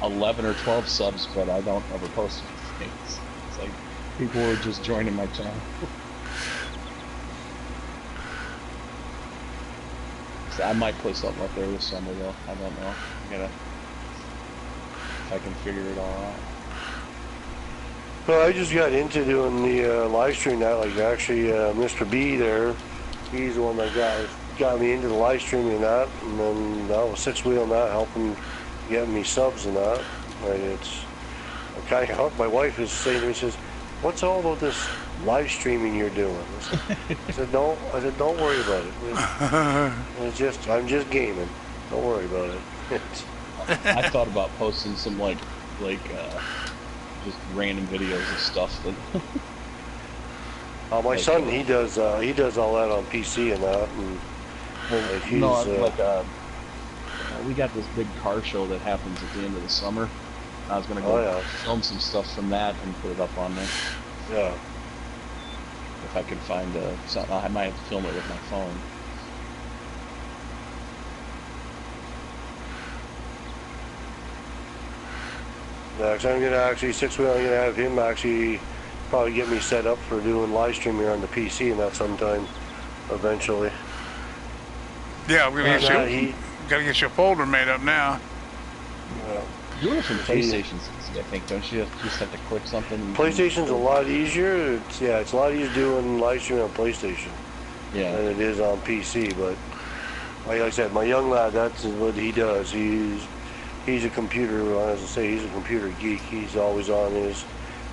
11 or 12 subs, but I don't ever post things. It's like people are just joining my channel. So I might play something up there this summer though. I don't know. If I can figure it all out. Well, I just got into doing the live stream now. Like actually, Mr. B there, he's the one that got me into the live streaming and that, and then that was Sixwheelin that helping get me subs and that. Like it's okay. My wife is saying to me, she says, "What's all about this live streaming you're doing?" I said, "No." I said, "Don't worry about it. I'm just gaming. Don't worry about it." I thought about posting some like just random videos and stuff that. My son, he does all that on PC and that. And, like he's, we got this big car show that happens at the end of the summer. I was gonna go film some stuff from that and put it up on there. Yeah. If I could find something, I might have to film it with my phone. Yeah, cause I'm gonna actually Sixwheelin. I'm gonna have him actually probably get me set up for doing live streaming here on the PC and that sometime eventually. Yeah, we're gonna gotta get you a folder made up now. Doing it from PlayStation's easy, I think, don't you? You just have to click something. PlayStation's a lot easier. It's a lot easier doing live streaming on PlayStation than it is on PC. But like I said, my young lad, that's what he does. He's a computer. As I say, he's a computer geek. He's always on his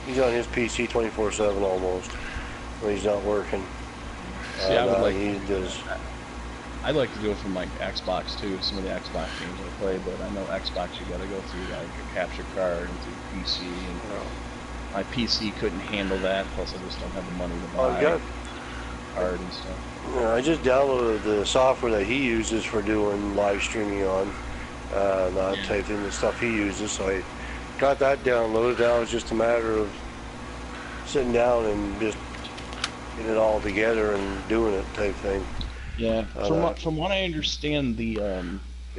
PC 24/7 almost when he's not working. See, I'd like to do it from like Xbox too. Some of the Xbox games I play, but I know Xbox you got to go through like a capture card and through PC, and my PC couldn't handle that. Plus, I just don't have the money to buy a card and stuff. Yeah, I just downloaded the software that he uses for doing live streaming on. And I typed in the stuff he uses, so I got that downloaded. Now it's just a matter of sitting down and just getting it all together and doing it type thing. Yeah, from what I understand, the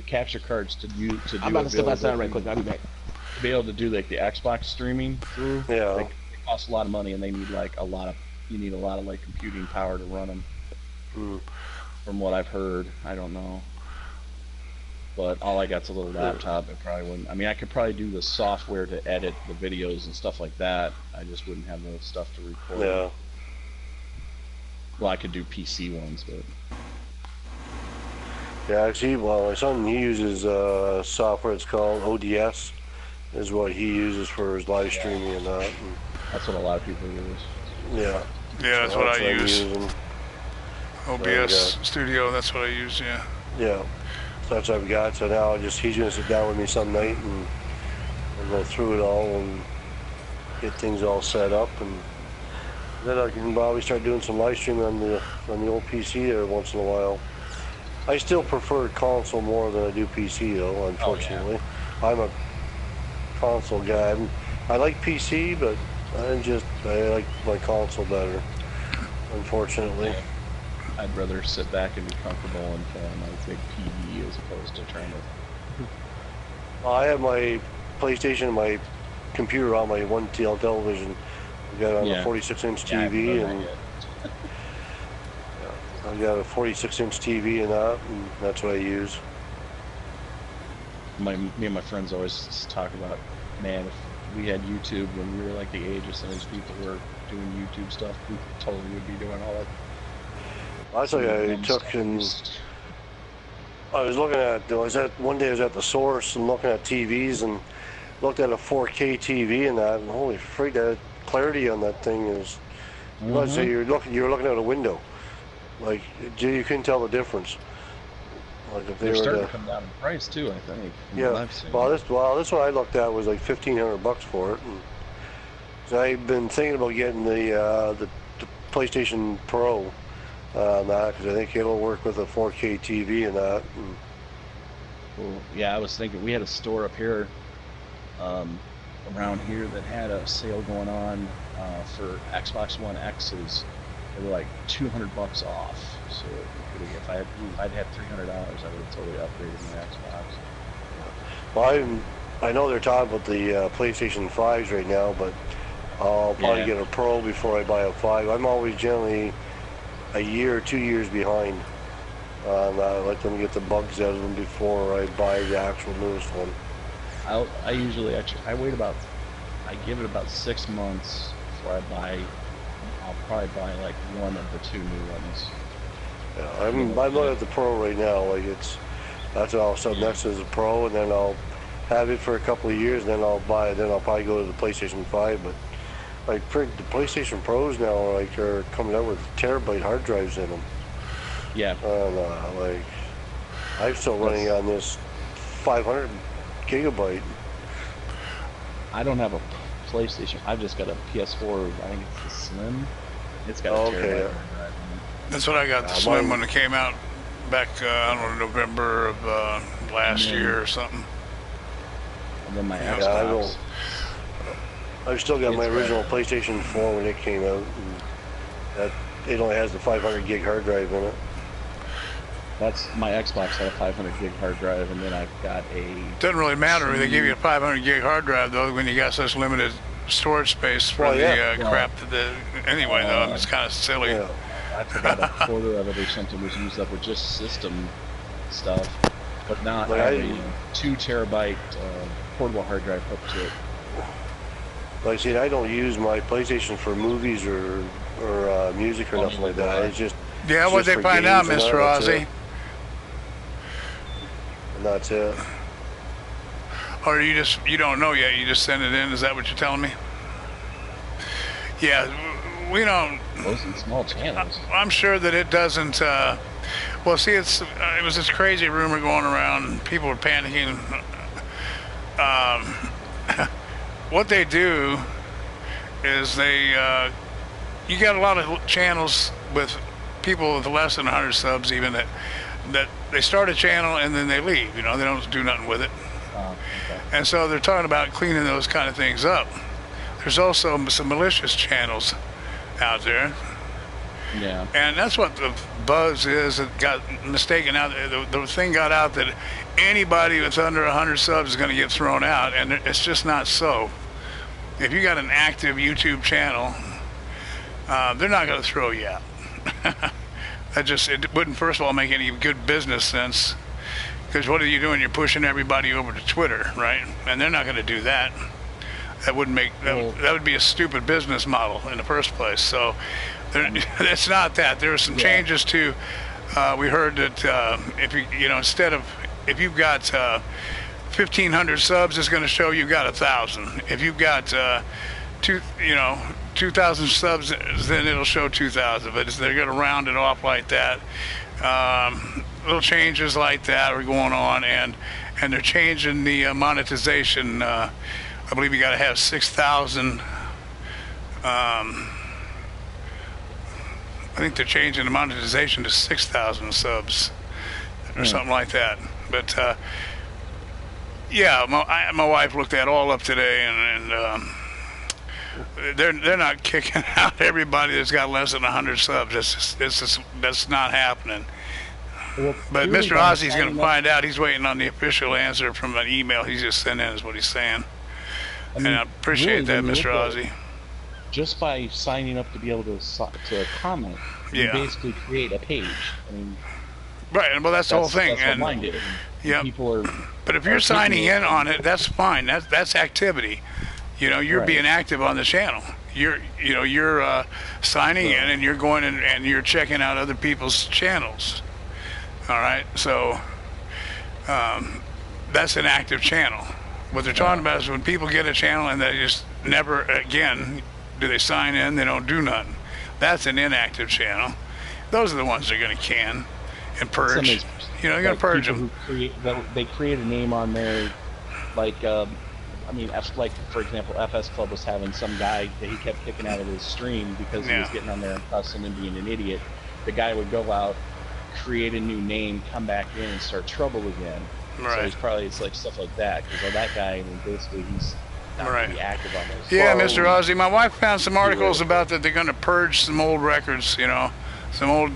capture cards to do. I'm about to step outside right quick. I'll be back. To be able to do like the Xbox streaming through, yeah, it costs a lot of money, and they need like you need a lot of like computing power to run them. From what I've heard, I don't know. But all I got's a little laptop. It probably wouldn't. I mean, I could probably do the software to edit the videos and stuff like that. I just wouldn't have the stuff to record. Yeah. Well, I could do PC ones, but. Yeah, actually, well, my son, he uses software. It's called ODS, is what he uses for his live streaming and that. And that's what a lot of people use. Yeah. Yeah, that's what I use. OBS So, Studio, that's what I use, yeah. Yeah. So that's what I've got. So now he's going to sit down with me some night and go through it all and get things all set up. And then I can probably start doing some live streaming on the old PC there once in a while. I still prefer console more than I do PC though, unfortunately. Oh, yeah. I'm a console guy. I like PC, but I like my console better, unfortunately. I'd rather sit back and be comfortable and play on my big TV as opposed to trying to... I have my PlayStation and my computer on my 1TL television. I've got it on a 46-inch TV, and I've got a 46-inch TV and that's what I use. Me and my friends always talk about, man, if we had YouTube when we were like the age of some of these people who were doing YouTube stuff, we totally would be doing all that. That's what I took, and I was looking at. One day I was at the Source and looking at TVs, and looked at a 4K TV and that, and holy frig, that clarity on that thing is. Let's say you're looking out a window, like you couldn't tell the difference. Like if they They're were starting to, to come down in price too, I think. from what yeah. I've seen. Well, this one I looked at was like $1,500 for it. And so I've been thinking about getting the PlayStation Pro on that because I think it'll work with a 4K TV and that. And, Well, yeah, I was thinking we had a store up here, around here that had a sale going on for Xbox One X's. They were like $200 off. So if I'd had $300, I would have totally upgraded my Xbox. well, I know they're talking about the PlayStation 5s right now, but I'll probably Yeah. get a Pro before I buy a 5. I'm always generally a year or 2 years behind. I like them to get the bugs out of them before I buy the actual newest one. I usually I give it about 6 months before I buy. I'll probably buy like one of the 2 new ones. Yeah, I'm looking at the Pro right now. Like that's what I'll sub next is a Pro, and then I'll have it for a couple of years, and then I'll buy it. Then I'll probably go to the PlayStation 5. But like the PlayStation Pros now are coming out with terabyte hard drives in them. Yeah. And like I'm still running on this 500 gigabyte. I don't have a PlayStation. I've just got a PS4. I think it's the Slim. It's got a Okay, terabyte yeah. hard drive in it. That's what I got, the Slim, when it came out back, I don't know, November of last year or something. And then my Yeah, Xbox. I don't- I've still got my It's original got- PlayStation 4 when it came out. And that it only has the 500 gig hard drive in it. That's my Xbox had a 500 gig hard drive, and then I've got a. Doesn't really matter. They give you a 500 gig hard drive, though, when you got such limited storage space for Well, the yeah. crap. Anyway, though, it's kind of silly. Yeah. I forgot a quarter of it or something was used up with just system stuff, but not Like have a 2 terabyte portable hard drive hooked to it. Like I said, I don't use my PlayStation for movies or music or Oh, nothing like neither that. do I. It's just Yeah, it's what'd just they for find out, games and Mr. that's Ozzy? it. And that's it. Or you don't know yet? You just send it in? Is that what you're telling me? Yeah, we don't. Those are small channels. I'm sure that it doesn't. Well, see, it was this crazy rumor going around. People were panicking. What they do is you got a lot of channels with people with less than 100 subs, even that they start a channel and then they leave. They don't do nothing with it. Okay. And so they're talking about cleaning those kind of things up. There's also some malicious channels out there. Yeah. And that's what the buzz is. It got mistaken out. The thing got out that anybody that's under 100 subs is going to get thrown out, and it's just not so. If you got an active YouTube channel, they're not going to throw you out. It wouldn't, first of all, make any good business sense. Because what are you doing? You're pushing everybody over to Twitter, right? And they're not going to do that. That wouldn't make that would be a stupid business model in the first place. So it's not that. There are some changes to. We heard that if if you've got 1,500 subs, it's going to show you got 1,000. If you've got 2,000 subs, then it'll show 2,000. But they're going to round it off like that. Little changes like that are going on, and they're changing the monetization. I believe you got to have 6,000. I think they're changing the monetization to 6,000 subs or something like that. But yeah, my wife looked that all up today, and they're not kicking out everybody that's got less than 100 subs. That's not happening. Well, But really Mr. by Ozzy's going signing to up- find out. He's waiting on the official answer from an email he just sent in, is what he's saying. I mean, And I appreciate that, really, when you Mr. look at- Ozzy. Just by signing up to be able to comment, you Yeah. basically create a page. I mean, Right, well, that's the whole thing. That's what And mine did. Yep. People are. but if you're are signing taking in on it, that's fine. That's activity. You're Right. being active on the channel. You're signing in, and you're going and you're checking out other people's channels. All right, so that's an active channel. What they're talking about is when people get a channel and they just never again do they sign in, they don't do nothing. That's an inactive channel. Those are the ones they're going to can and purge. You're going to purge them. They create a name on there, like, like, for example, FS Club was having some guy that he kept kicking out of his stream because he was getting on there and cussing and being an idiot. The guy would go out, create a new name, come back in and start trouble again. Right. So it's like stuff like that. Because that guy, I mean, basically, he's not really active on those. Yeah, Mr. Ozzy, my wife found some articles about that they're going to purge some old records, some old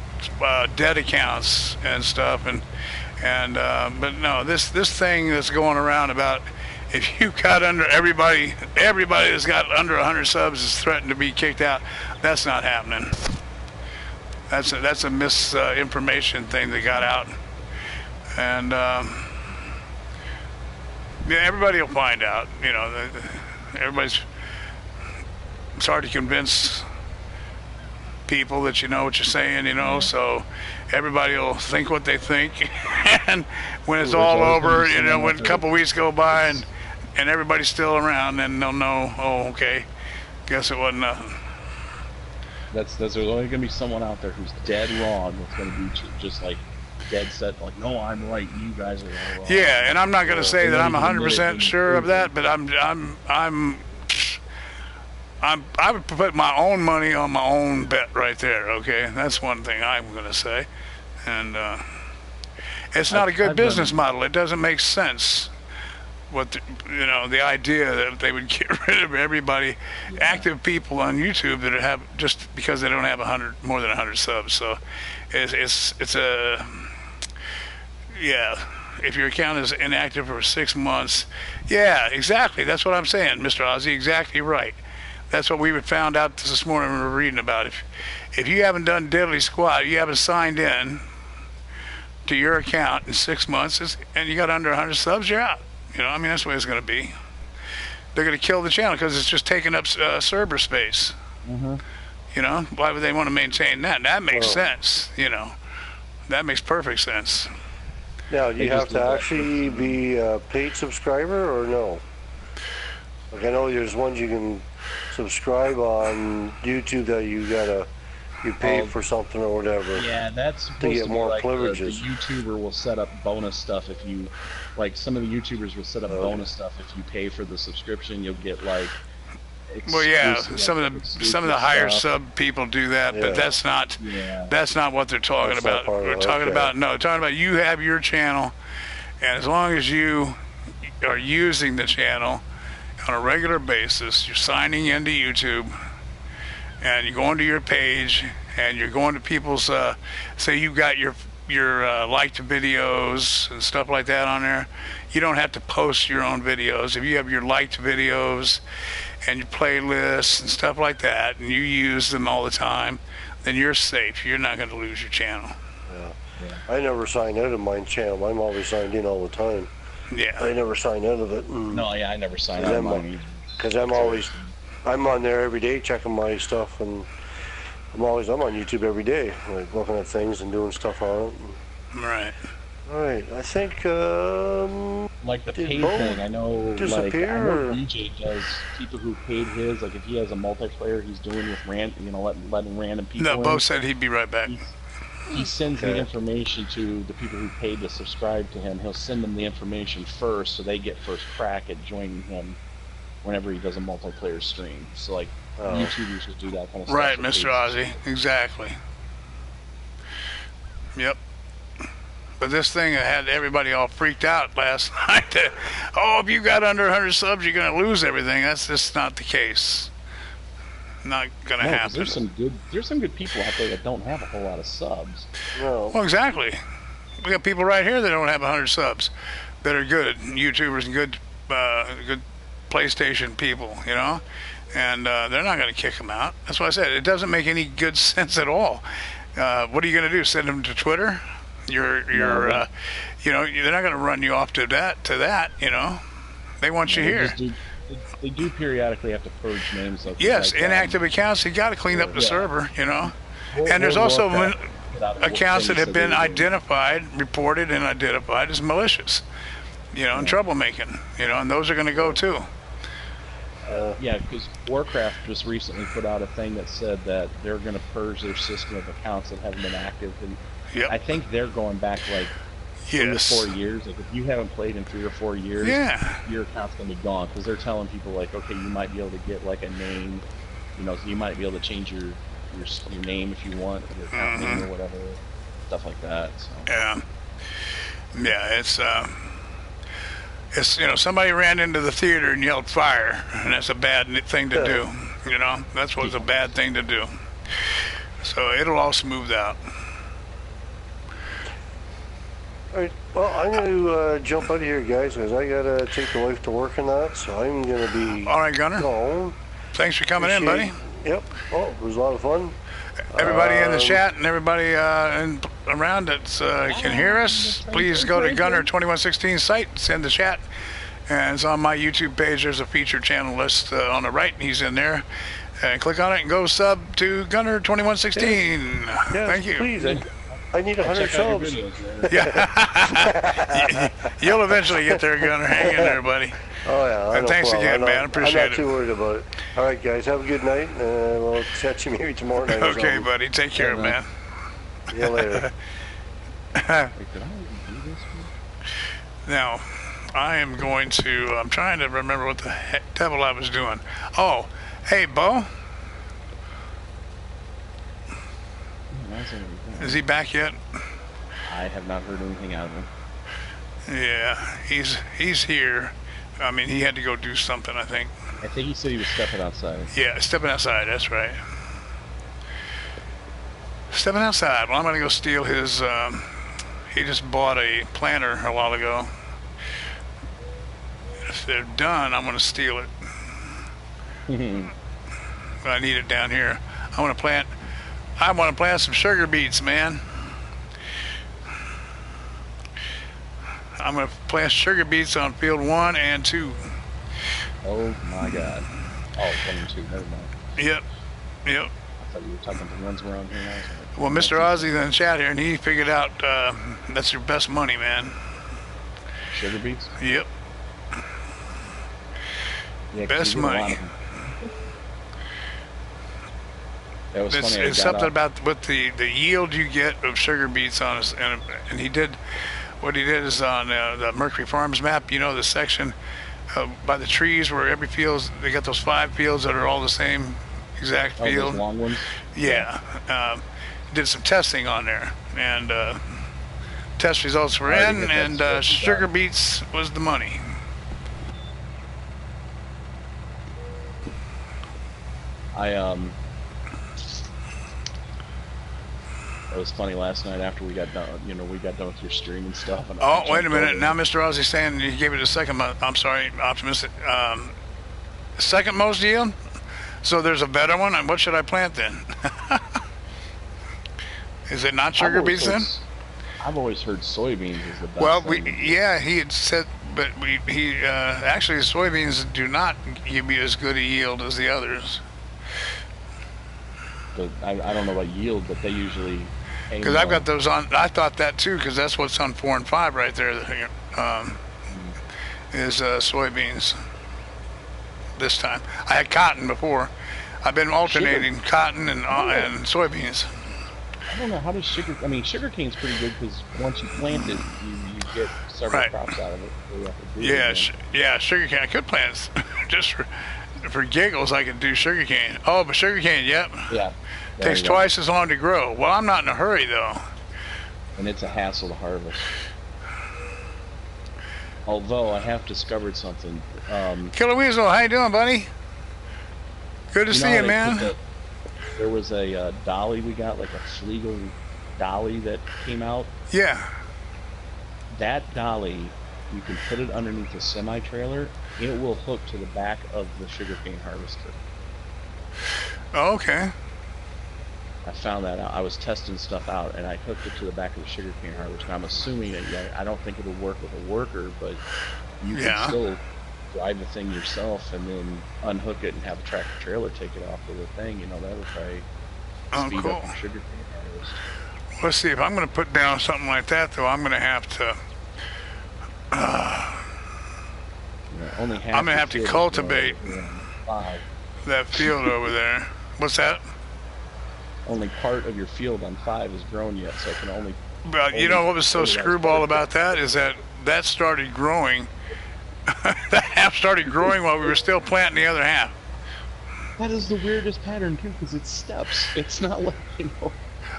dead accounts and stuff, but no, this thing that's going around about if you got under everybody that's got under 100 subs is threatened to be kicked out. That's not happening. That's a misinformation thing that got out, and everybody will find out. Everybody's. It's hard to convince people that you know what you're saying, so everybody will think what they think, and when it's all over, when a couple weeks go by and everybody's still around, then they'll know, oh, okay, guess it wasn't nothing. There's only gonna be someone out there who's dead wrong. It's gonna be just like dead set, like, no, I'm right, you guys are all wrong. Yeah, and I'm not gonna say that I'm 100% sure of that, but I would put my own money on my own bet right there. Okay, that's one thing I'm going to say, and it's not a good business model. It doesn't make sense. The idea that they would get rid of everybody, active people on YouTube that have just because they don't have more than 100 subs. So it's a If your account is inactive for 6 months, yeah, exactly. That's what I'm saying, Mr. Ozzy. Exactly right. That's what we found out this morning when we were reading about it. If you haven't done diddly squat, you haven't signed in to your account in 6 months, and you got under 100 subs, you're out. That's the way it's going to be. They're going to kill the channel because it's just taking up server space. Mm-hmm. Why would they want to maintain that? That makes sense. That makes perfect sense. Now, do you have to actually be a paid subscriber or no? Like, I know there's ones you can subscribe on YouTube that you pay for something or whatever. Yeah, that's supposed to get more like privileges. The YouTuber will set up bonus stuff if you, like, some of the YouTubers will set up bonus stuff if you pay for the subscription. You'll get like. Well, yeah, some of the higher sub people do that, but that's not what they're talking about. We're talking about you have your channel, and as long as you are using the channel on a regular basis, you're signing into YouTube, and you're going to your page, and you're going to people's, say you got your liked videos and stuff like that on there. You don't have to post your own videos. If you have your liked videos and your playlists and stuff like that, and you use them all the time, then you're safe. You're not going to lose your channel. Yeah. I never sign out of my channel. I'm always signed in all the time. Yeah. I never sign out of it. No, yeah, I never sign out of mine. Because I'm on there every day checking my stuff, and I'm on YouTube every day, like looking at things and doing stuff on it. Right. All right, I think like the paid thing. I know DJ does people who paid his. Like if he has a multiplayer, he's doing with letting random people. No, Bo said he'd be right back. He sends the information to the people who paid to subscribe to him. He'll send them the information first, so they get first crack at joining him whenever he does a multiplayer stream. So like YouTubers will do that kind of stuff. Right, Mr. Ozzy, exactly. Yep. But this thing had everybody all freaked out last night that, if you got under 100 subs, you're going to lose everything. That's just not the case. Not going to happen. There's some good people out there that don't have a whole lot of subs. No. Well, exactly. We got people right here that don't have 100 subs that are good YouTubers and good PlayStation people, and they're not going to kick them out. That's why I said it doesn't make any good sense at all. What are you going to do? Send them to Twitter? They're not going to run you off to that. They want you here. They do periodically have to purge names. Yes, inactive accounts. You got to clean up the server. And there's also accounts that have been reported and identified as malicious. you know, and troublemaking, you know, and those are going to go too. Yeah, because Warcraft just recently put out a thing that said that they're going to purge their system of accounts that haven't been active, and Yep. I think they're going back like 3 Yes. or 4 years. Like if you haven't played in 3 or 4 years, Yeah. your account's going to be gone, because they're telling people like, okay, you might be able to get like a name, you know, so you might be able to change your name if you want, your account name or whatever, stuff like that. So. Yeah. Yeah, it's you know, somebody ran into the theater and yelled fire, and that's a bad thing to do. You know, that's what's a bad thing to do. So it'll all smooth out. All right. Well, I'm going to jump out of here, guys, because I got to take the wife to work and that, so I'm going to be All right, Gunner. gone. Thanks for coming in, buddy. Yep. Oh, it was a lot of fun. Everybody in the chat and everybody around that can hear us, please go to Gunner2116 site, send the chat. And it's on my YouTube page. There's a featured channel list on the right. He's in there. And click on it and go sub to Gunner2116. Yes, Thank you. Please. I need 100 Check out your subs. videos there. Yeah. You'll eventually get there, Gunner. Hang in there, buddy. Oh, yeah. And thanks again, man. Appreciate I'm not it. too worried about it. All right, guys. Have a good night. We'll catch you maybe tomorrow night. or Okay, something. buddy. Take care, man. See you later. Wait, did I already do this one? Now, I am going to, I'm trying to remember what the devil I was doing. Oh, hey, Bo. Is he back yet? I have not heard anything out of him. Yeah, he's here. I mean, he had to go do something, I think. I think he said he was stepping outside. Yeah, stepping outside, that's right. Stepping outside. Well, I'm going to go steal his, he just bought a planter a while ago. If they're done, I'm going to steal it. But I need it down here. I want to plant some sugar beets, man. I'm going to plant sugar beets on field 1 and 2. Oh my god. Oh, 1 and 2, never mind. Yep. I thought you were talking to the ones around here. Well, Mr. Ozzy's in the chat here, and he figured out that's your best money, man. Sugar beets? Yep. Yeah, 'cause Best you get a lot money. of them. That was funny. It's something about what the yield you get of sugar beets on us, and he did. What he did is on the Mercury Farms map, you know, the section by the trees where every field, they got those 5 fields that are all the same exact field. Those long ones? Yeah. Did some testing on there, and test results were I in, think that's and what you sugar got. beets was the money. It was funny last night after we got done. You know, we got done with your stream and stuff. And Oh, wait a minute. Now Mr. Ozzy's saying he gave it a second. I'm sorry, optimistic. Second most yield. So there's a better one. And what should I plant then? Is it not sugar beets then? I've always heard soybeans is the best. Well, thing. yeah, he had said, but he actually soybeans do not give you as good a yield as the others. But I don't know about yield, but they usually. Because I've got those on. I thought that too, because that's what's on 4 and 5 right there. Is soybeans. This time, I had cotton before. I've been alternating cotton and soybeans. I don't know, how does sugar? I mean, sugar cane's pretty good because once you plant it, you get several Right. crops out of it. So you have to do Yeah, it, yeah, sugar cane. I could plant just for giggles. I could do sugar cane. Oh, but sugar cane, yep, yeah. There takes you go. twice as long to grow. Well, I'm not in a hurry though. And it's a hassle to harvest. Although I have discovered something. Killer Weasel, how you doing, buddy? Good to You know see how you, they man. put there was a dolly we got, like a Schlegel dolly that came out. Yeah. That dolly, you can put it underneath a semi-trailer. It will hook to the back of the sugarcane harvester. Oh, okay. I found that out. I was testing stuff out, and I hooked it to the back of the sugarcane harvester. I'm assuming that I don't think it'll work with a worker, but you Yeah. can still drive the thing yourself and then unhook it and have a tractor trailer take it off with the thing. You know, that'll probably Oh, speed cool. up the sugarcane harvest. Let's see, if I'm going to put down something like that, though, I'm going to have to only half. I'm gonna your have to field is cultivate grown over 5. that field over there. What's that? Only part of your field on 5 is grown yet, so I can only. Well, you know what was so screwball about that is that started growing. That half started growing while we were still planting the other half. That is the weirdest pattern too, because it's steps. It's not like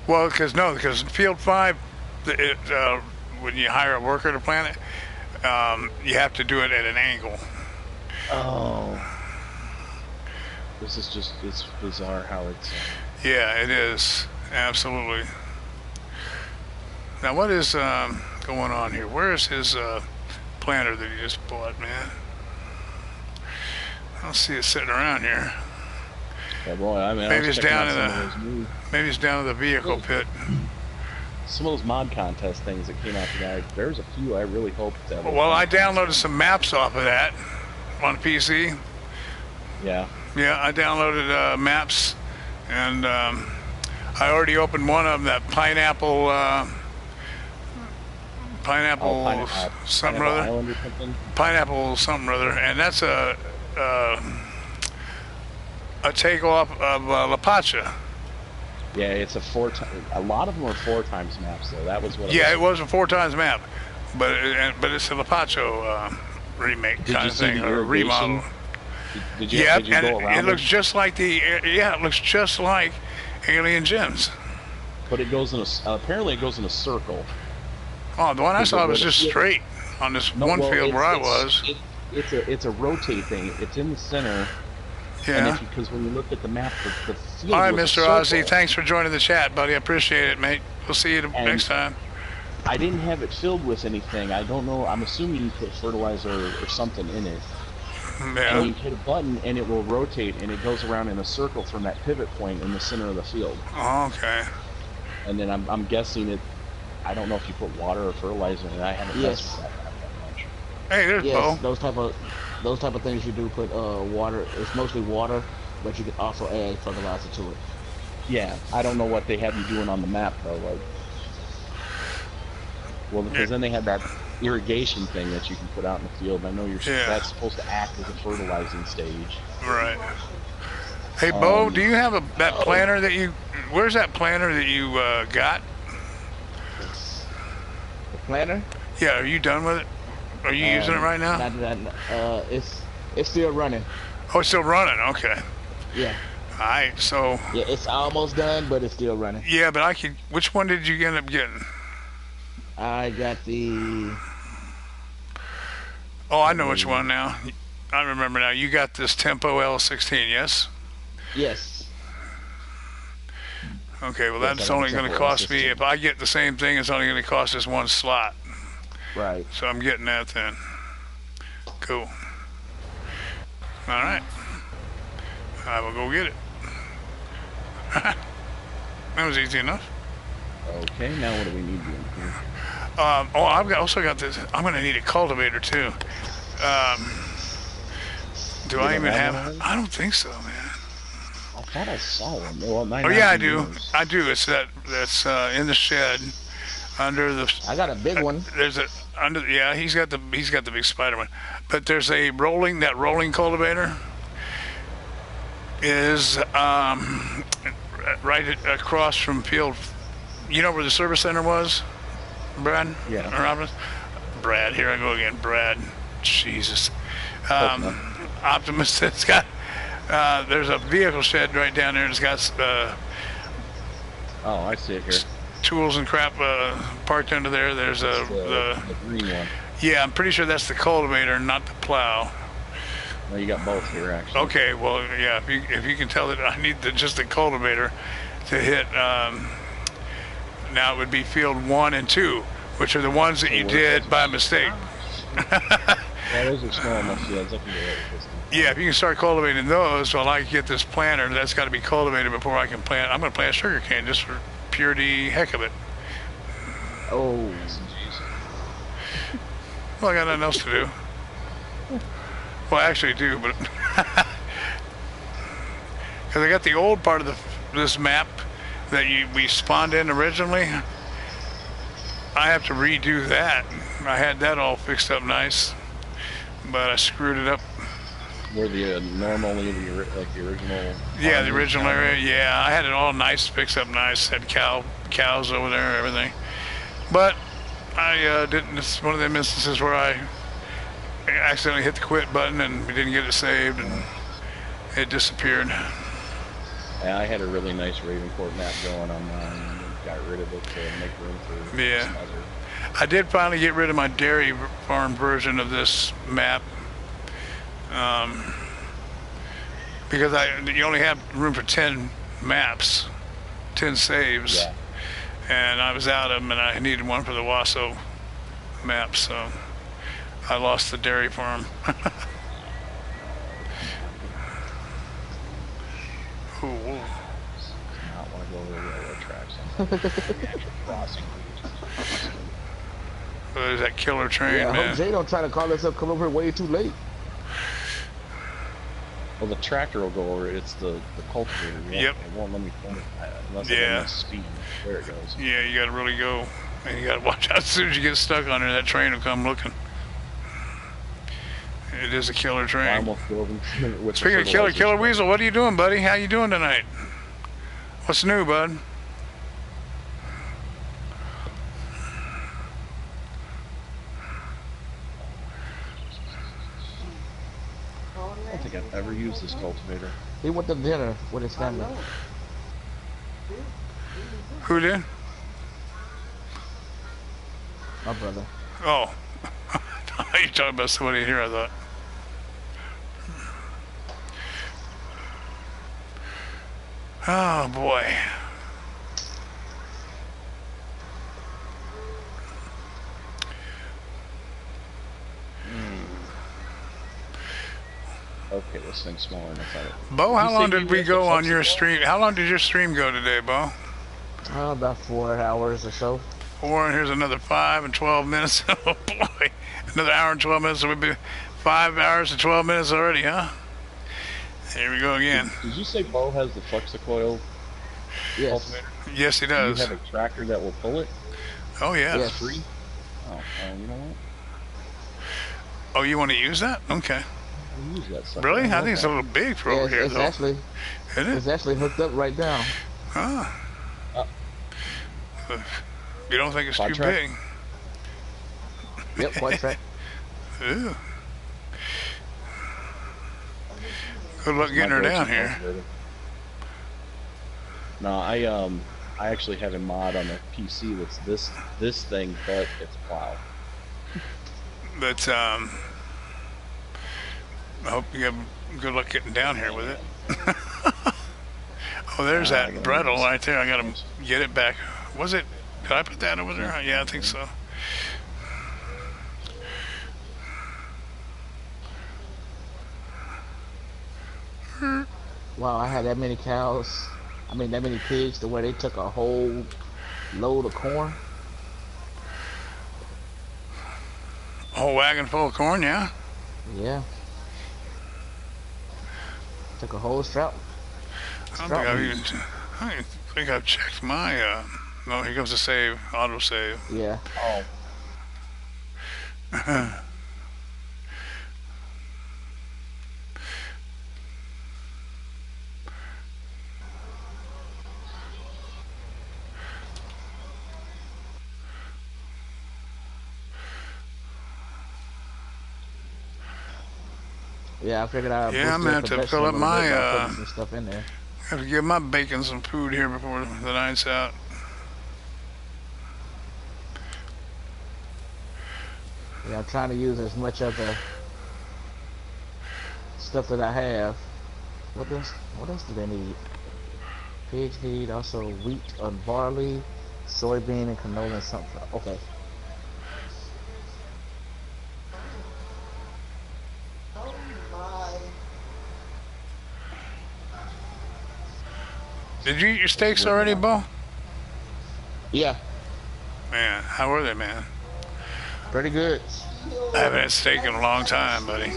Well, because field 5, when you hire a worker to plant it, you have to do it at an angle. Oh. This is just, it's bizarre how it's. Yeah, it is. Absolutely. Now, what is going on here? Where is his planter that he just bought, man? I don't see it sitting around here. Yeah, boy, I mean, Maybe it's down in the. Maybe it's down in the vehicle pit. Some of those mod contest things that came out today, there's a few I really hope that. Well, I downloaded some maps off of that on PC. Yeah. Yeah, I downloaded maps, and I already opened one of them, that pineapple something or other. Island or something? Pineapple something or other, and that's a takeoff of La Pacha. Yeah, it's a 4 times. A lot of them are 4 times maps, though. That was what. Yeah, it was a 4 times map, but it's a La Pacha remake kind of thing, or remodel. Did you go around it looks just like it looks just like Alien Gems. But it goes in apparently it goes in a circle. Oh, the one I saw was just straight on this field where I was. It's a rotate thing. It's in the center. Yeah. Because when you look at the map, the field. All right, was Mr. a Ozzy, circle. thanks for joining the chat, buddy. I appreciate it, mate. We'll see you next time. I didn't have it filled with anything. I don't know. I'm assuming you put fertilizer or something in it. Yeah. And you hit a button and it will rotate and it goes around in a circle from that pivot point in the center of the field. Oh, okay. And then I'm guessing it. I don't know if you put water or fertilizer in it. I haven't messed with that much. Hey, there's Yes, Bo. those type of things you do put water. It's mostly water, but you can also add fertilizer to it. Yeah, I don't know what they have you doing on the map though. Like, well, because then they have that irrigation thing that you can put out in the field. I know that's supposed to act as a fertilizing stage. Right. Hey, Bo, do you have that planter that you? Where's that planter that you got? The planter? Yeah, are you done with it? Are you using it right now? It's still running. Oh, it's still running. Okay. Yeah. All right. So. Yeah, it's almost done, but it's still running. Yeah, but I could. Which one did you end up getting? I got the. Oh, I know which one now. I remember now. You got this Tempo L16, yes? Yes. Okay, well, Yes, that's I got only the going to Tempo cost me, L16. if I get the same thing, it's only going to cost us 1 slot. Right. So I'm getting that then. Cool. All right. I will go get it. That was easy enough. Okay, now what do we need to do? I've also got this. I'm going to need a cultivator too. Do I even have? I don't think so, man. I thought I saw one. Well, Oh yeah, I do. I do. It's that's in the shed under the. I got a big one. There's a under. Yeah, he's got the big spider one. But there's a rolling cultivator is right across from field. You know where the service center was, Brad? Yeah. Robin? Brad, here I go again. Brad, Jesus. Optimus. It's got. There's a vehicle shed right down there. It's got Oh, I see it here. tools and crap parked under there. There's The green one. yeah. I'm pretty sure that's the cultivator, not the plow. No, you got both here actually. Okay, well, yeah. If you can tell that I need just the cultivator to hit. Now it would be field 1 and 2, which are the ones that you did by mistake. Yeah, those are small enough fields. I can do it with this one. Yeah, if you can start cultivating those, well, I get this planter. That's got to be cultivated before I can plant. I'm going to plant sugar cane just for purity heck of it. Oh. Well, I got nothing else to do. Well, I actually do, but because I got the old part of this map that we spawned in originally. I have to redo that. I had that all fixed up nice, but I screwed it up. Were the normally like the original? Yeah, the farmers original down area. there? Yeah, I had it all nice, fixed up nice. Had cows over there, everything. But I didn't. It's one of them instances where I accidentally hit the quit button and we didn't get it saved, and it disappeared. Yeah, I had a really nice Ravenport map going on mine, and got rid of it to make room for Yeah. some other. I did finally get rid of my dairy farm version of this map, because you only have room for 10 maps, 10 saves, Yeah. and I was out of them, and I needed one for the Wasso map, so I lost the dairy farm. Ooh, ooh. Not want to go over the railroad tracks. The actual crossing. There's that killer train, Yeah, I man. hope Jay don't try to call us up, come over way too late. Well, the tractor will go over it. It's the cultivator. Yep. It won't let me point it unless Yeah. I get speed. There it goes. Yeah, you gotta really go, and you gotta watch out. As soon as you get stuck on there, that train will come looking. It is a killer I train. almost drove him with Speaking of killer, Killer Weasel, what are you doing, buddy? How you doing tonight? What's new, bud? I don't think I've ever used this cultivator. He went to dinner with his family. Who did? My brother. Oh, you talking about somebody here? I thought. Oh boy. Okay, this thing's smaller than I thought it. Bo, how you long say did you we use go the on your flexible? stream? How long did your stream go today, Bo? About 4 hours or so. 4, and here's another 5 and 12 minutes. Oh boy, another hour and 12 minutes. So we've been 5 hours and 12 minutes already, huh? Here we go again. Did you say Bo has the Flexicoil Yes. cultivator? Yes, he Do you does. have a tractor that will pull it? Oh yeah. Yes. Free? Oh, you know what? Oh, you want to use that? Okay. I'll use that sucker. Really? I love think it's that. a little big for Yeah, over here, it's though. actually Isn't it? it's actually hooked up right now. Huh. You don't think it's Quad too track? big? Yep, quite track. Ew. Good luck getting her down here. No, I actually have a mod on the PC that's this thing, but it's plow. But I hope you have good luck getting down here with it. Oh, there's I that gotta bridle use- right there. I gotta get it back. Was it? Did I put that over there? Yeah, I think so. Wow, I had that many cows. I mean, that many pigs to where they took a whole load of corn. A whole wagon full of corn, yeah. Yeah. Took a whole strap. I don't think I've checked my. No, here comes the save, auto save. Yeah. Oh, Yeah, I figured I'd Yeah, I'm boost gonna the have to production fill a up little bit by my. putting some stuff in there. Have to give my bacon some food here before the night's out. Yeah, I'm trying to use as much of the stuff that I have. What else do they need? Pigs need also wheat and barley, soybean and canola and something. Okay. Oh my. Did you eat your steaks already, Bo? Yeah, Man, how were they, man? pretty good. I haven't had steak in a long time, buddy.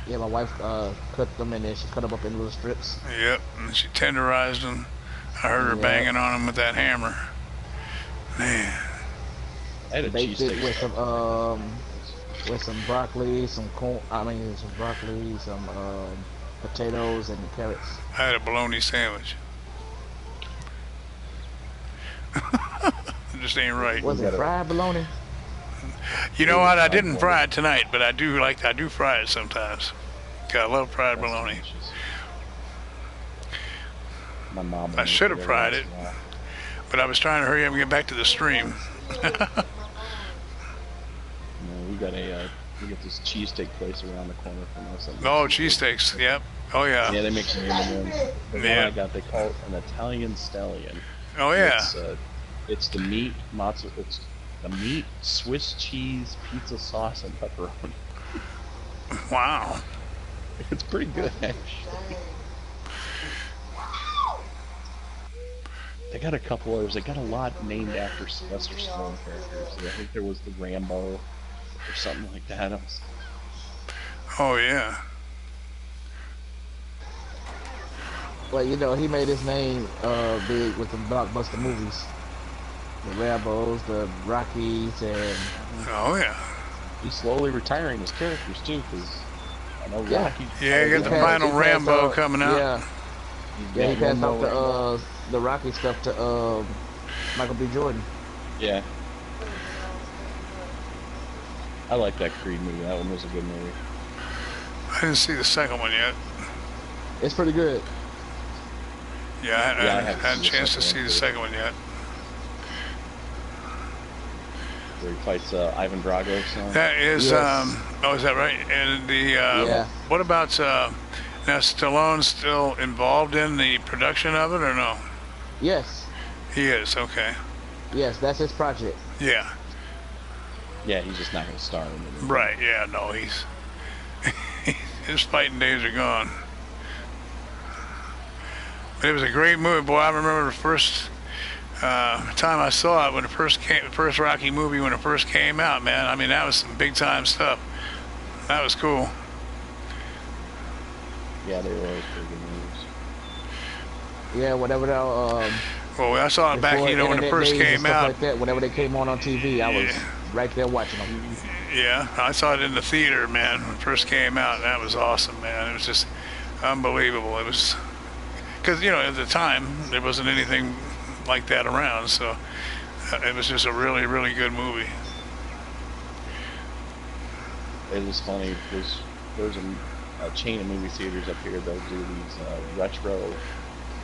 Yeah, my wife cut them and then she cut them up in little strips. Yep, and she tenderized them. I heard her Yeah, banging on them with that hammer. Man, I had a baked it cheesesteak with some broccoli, some corn. I mean, some broccoli, some potatoes and carrots. I had a bologna sandwich. It just ain't right. Was it fried bologna? You know what? I didn't fry it tonight, but I do fry it sometimes. 'Cause I love fried bologna. My mom. I should have fried it, but I was trying to hurry up and get back to the stream. We got this cheesesteak place around the corner from us. Oh, cheesesteaks. Yep. Oh yeah. Yeah, they make some really good. The Yeah. one I got, they call it an Italian stallion. Oh yeah. It's the meat mozzarella. It's the meat, Swiss cheese, pizza sauce, and pepperoni. Wow. It's pretty good, actually. They got a couple others. They got a lot named after Sylvester Stallone characters. I think there was the Rambo or something like that. Oh yeah. Well, you know, he made his name big with the blockbuster movies. The Rambos, the Rockies, and... Oh yeah. He's slowly retiring his characters, too, because I know Yeah. Rocky... Yeah, you got the final Rambo coming out. Yeah, he passed off the Rocky stuff to Michael B. Jordan. Yeah. I like that Creed movie. That one was a good movie. I didn't see the second one yet. It's pretty good. Yeah, I haven't had a seen the chance to second see one, the too. second one yet. Where he fights Ivan Drago's son. That is, Yes. oh, is that right? And the, Yeah. what about, now Stallone's still involved in the production of it or no? Yes, He is, okay. yes, that's his project. Yeah, Yeah, he's just not going to star in it. right, yeah, no, his fighting days are gone. But it was a great movie, boy. I remember the first time I saw it when it first came, the first Rocky movie when it first came out, man. I mean, that was some big time stuff. That was cool. Yeah, they were always pretty good movies. Yeah, whatever that. Well, I saw it back, before you know, when it internet first days and came stuff out. like that, whenever they came on TV, I was Yeah. right there watching them. Yeah, I saw it in the theater, man, when it first came out. And that was awesome, man. It was just unbelievable. It was, because, you know, at the time, there wasn't anything like that around, so it was just a really, really good movie. It was funny. There's a chain of movie theaters up here that'll do these retro,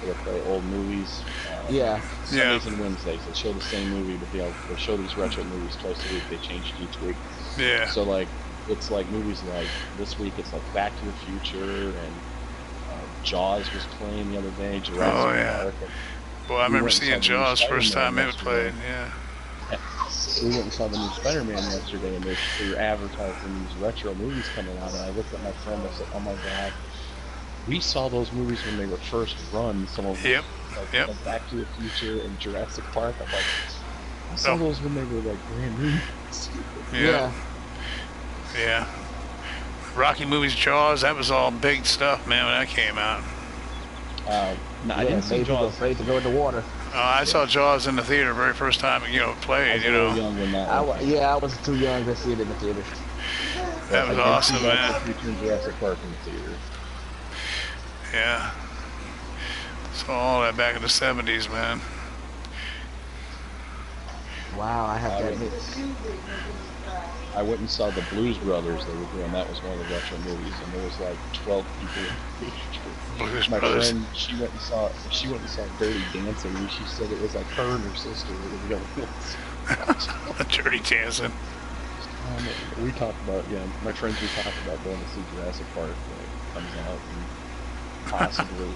they'll play old movies. Yeah, Sundays and Wednesdays. They show the same movie, but they'll show these retro movies twice a week. They change it each week. Yeah. So like, it's like movies like this week. It's like Back to the Future and Jaws was playing the other day. Jurassic Oh, yeah. Park. Boy, I remember went and seeing saw the new Jaws first time Spider-Man it was played, yesterday. yeah. We went and saw the new Spider-Man yesterday, and they were advertising these retro movies coming out. And I looked at my friend and I said, "Oh my God, we saw those movies when they were first run. Some of them, Yep, yep. like Back to the Future and Jurassic Park. I'm like, I saw Oh. those when they were like brand new." Yeah. Yeah. Rocky movies, Jaws, that was all big stuff, man, when that came out. No, I yeah, didn't see made people Jaws. afraid to go in the water. I saw Jaws in the theater the very first time, you know, it I played, was you a little know. young when that. I was too young to see it in the theater. That was I did awesome, see Back man. to the Future and Jurassic Park in the theater. Yeah. Saw all that back in the 70s, man. Wow, I have to admit. I went and saw the Blues Brothers. They were doing that was one of the retro movies, and there was like 12 people in the theater. Blues My Brothers. friend, she went and saw Dirty Dancing, and she said it was like her and her sister were the other ones. Dirty Dancing. We talked about, my friends, we talked about going to see Jurassic Park when it comes out, and possibly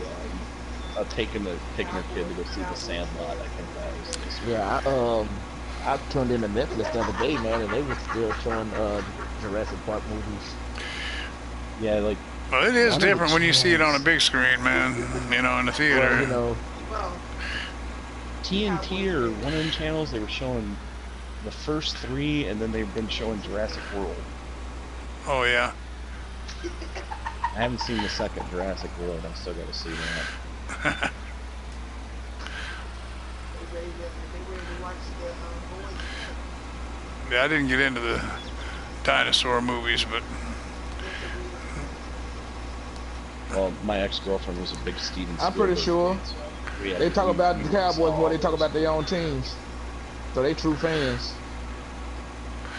taking her kid to go see The Sandlot. I think that was this week. Yeah, I tuned into Netflix the other day, man, and they were still showing Jurassic Park movies. Yeah, like, Well, it is I know different the when you see it on a chance. big screen, man, you know, in the theater. Well, you know, TNT or one of them channels, they were showing the first 3, and then they've been showing Jurassic World. Oh, yeah. I haven't seen the second Jurassic World. I still got to see that. Yeah, I didn't get into the dinosaur movies, but Well, my ex-girlfriend was a big Steven Spielberg I'm pretty sure fan, so we had they to talk about we the would Cowboys saw more. They all talk those. about their own teams, so they true fans.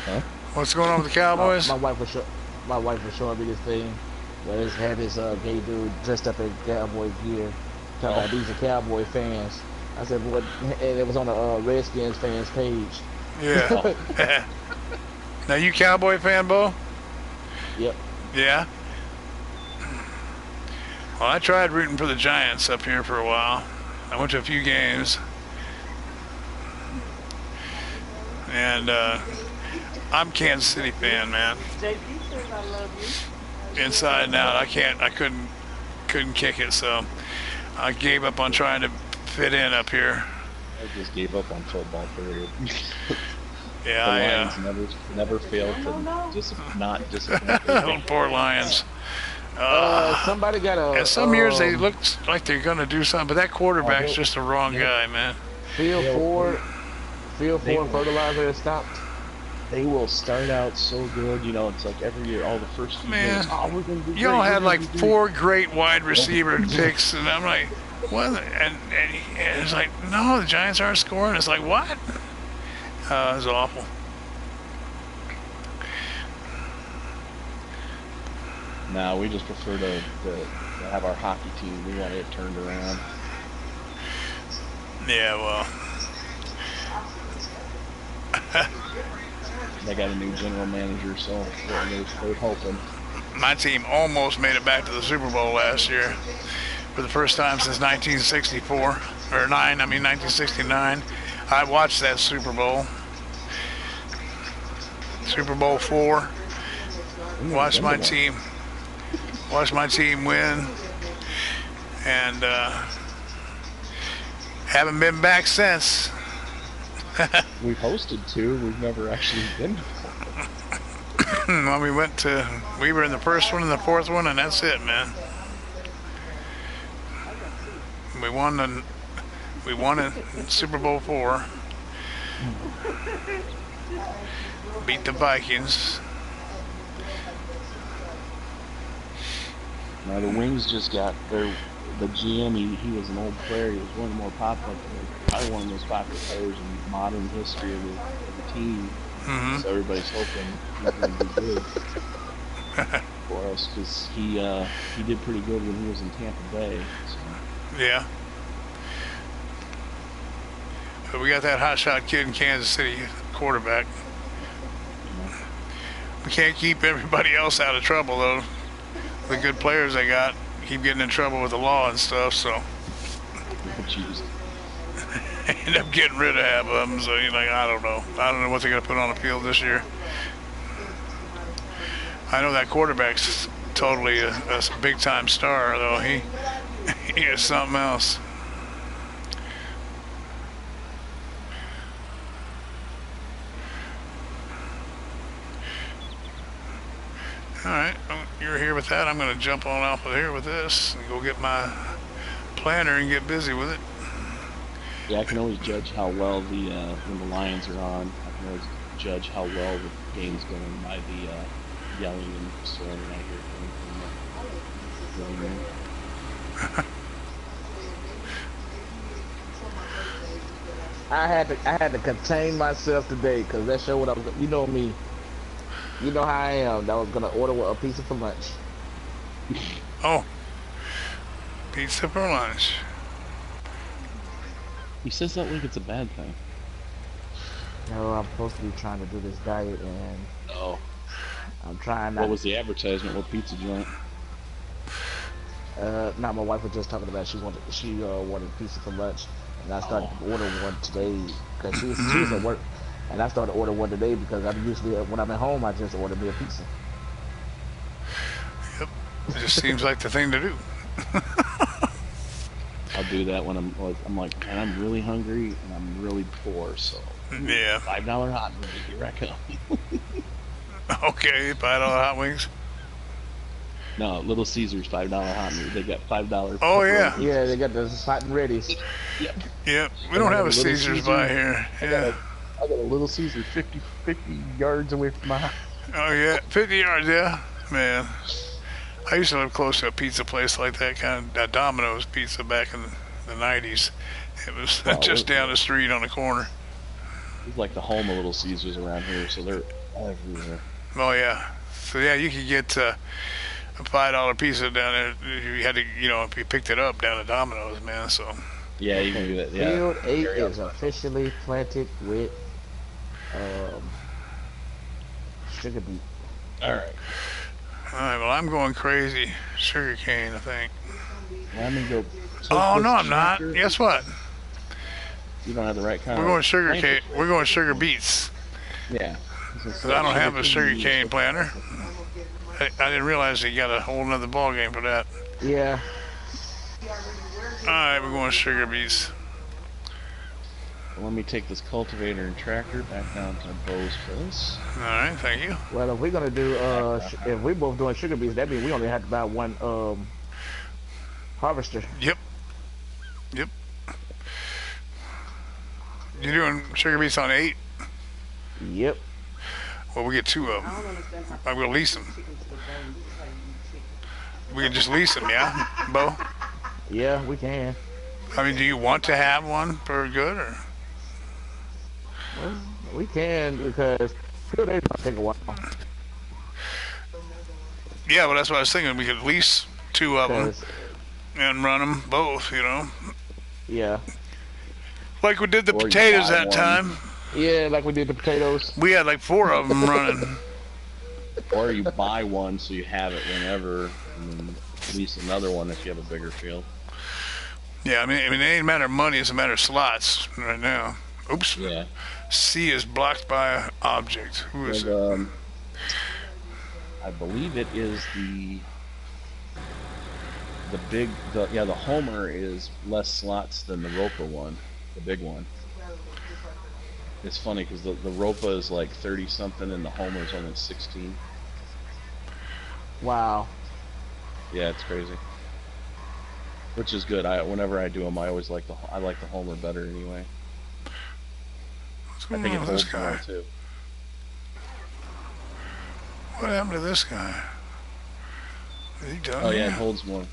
Huh? what's going on with the My, Cowboys? my wife was show, my wife was showing me this thing where they had this gay dude dressed up in cowboy gear, talking about these are Cowboy fans. I said, what? And it was on the Redskins fans page. Yeah. Now you Cowboy fan, Bo? Yep. Yeah. Well, I tried rooting for the Giants up here for a while. I went to a few games, and I'm Kansas City fan, man. JP says I love you. Inside and out, I couldn't kick it, so I gave up on trying to fit in up here. I just gave up on football, period. Yeah, The Lions never failed to not disappoint their Oh, fans. poor Lions. Somebody got a. And some years they look like they're going to do something, but that quarterback's Oh, just the wrong guy, man. Field Ford fertilizer has stopped. They will start out so good, you know. It's like every year, all the first few Man, years. Oh, we're gonna do You all great, had we're like gonna do 4 great wide receiver picks, and I'm like, what? And it's like, no, the Giants aren't scoring. It's like, what? It was awful. Nah, we just prefer to have our hockey team. We want it turned around. Yeah, well, They got a new general manager, so they're hoping. my team almost made it back to the Super Bowl last year for the first time since 1964 or 1969. I watched that Super Bowl, Super Bowl 4. Watched my team win, and haven't been back since. We've hosted 2. We've never actually been. Well, we were in the first one and the fourth one, and that's it, man. We won in Super Bowl 4. Beat the Vikings. Now the Wings just got the GM. He was an old player. He was one of the more popular, probably one of the most popular players in modern history of the team. Mm-hmm. So everybody's hoping he's going to be good for us because he did pretty good when he was in Tampa Bay. So. Yeah. But we got that hotshot kid in Kansas City, quarterback. We can't keep everybody else out of trouble, though. The good players they got keep getting in trouble with the law and stuff, so Jeez. end up getting rid of half of them. So you're like, I don't know what they're gonna put on the field this year. I know that quarterback's totally a big time star, though. He is something else. All right, you're here with that. I'm going to jump on off of here with this and go get my planner and get busy with it. Yeah, I can always judge how well when the Lions are on. I can always judge how well the game's going by the yelling and swearing I hear from the living room. I had to contain myself today because that showed what I was. You know me. You know how I am. I was gonna order a pizza for lunch. Oh, pizza for lunch. He says that like it's a bad thing. You know, I'm supposed to be trying to do this diet, and Oh. I'm trying not. What was the advertisement? What pizza joint? Now my wife was just talking about she wanted pizza for lunch, and I started to order one today because she was at work, and I started to order one today because I'm usually when I'm at home I just order me a pizza. Yep, it just seems like the thing to do. I'll do that when I'm like, man, I'm really hungry and I'm really poor, so Yeah. $5 hot wings, here I come. Okay, $5 hot wings. No, Little Caesars $5 hot meat. They got $5 Oh, pepperoni yeah. pizza. Yeah, they got the hot and ready's. Yep. Yep. We And don't I have got a Little Caesars by Caesar. here. I Yeah. got a Little Caesar 50 yards away from my house. Oh, yeah. 50 yards, yeah. Man. I used to live close to a pizza place like that, kind of Domino's Pizza back in the 90s. It was Well, just down the street on the corner. It's like the home of Little Caesars around here, so they're everywhere. Oh, yeah. So, yeah, you could get a $5 pizza down there. You had to, if you picked it up down at Domino's, man. So, Yeah, you can do that. Yeah. Field 8 Carry is out. officially planted with um, sugar beet. All right. all right, well, I'm going crazy. Sugar cane, I think. Let me go. Oh, this no, I'm not. tractor- Guess what? You don't have the right kind. We're of going sugar planter. cane. We're going sugar beets. Yeah. 'Cause I don't have a sugar cane planter. I didn't realize you got a whole nother ball game for that. Yeah, All right, we're going sugar beets. Let me take this cultivator and tractor back down to Bo's place. All right, thank you. well, if we're gonna do, if we both doing sugar beets, that means we only have to buy one harvester. Yep. You're doing sugar beets on 8? Yep. Well, we get 2 of them. I will lease them. We can just lease them, yeah, Bo? Yeah, we can. I mean, do you want to have one for good, or? We can because 2 days gonna take a while. Yeah, well, that's what I was thinking. We could lease 2 of them 'Cause, and run them both, yeah, Like we did the Or you potatoes buy that one. time. yeah, like we did the potatoes. We had like 4 of them running. Or you buy one so you have it whenever, and then lease another one if you have a bigger field. Yeah, I mean, it ain't a matter of money. It's a matter of slots right now. Oops. Yeah. C is blocked by an object. Who is it? And, I believe it is the Homer is less slots than the Ropa one, the big one. It's funny because the Ropa is like 30 something and the Homer is only 16. Wow. Yeah, it's crazy. Which is good. Whenever I do them, I always like the Homer better anyway. What's I going think it on with this holds more guy? too. What happened to this guy? Is he done? Oh yeah, it here? holds more.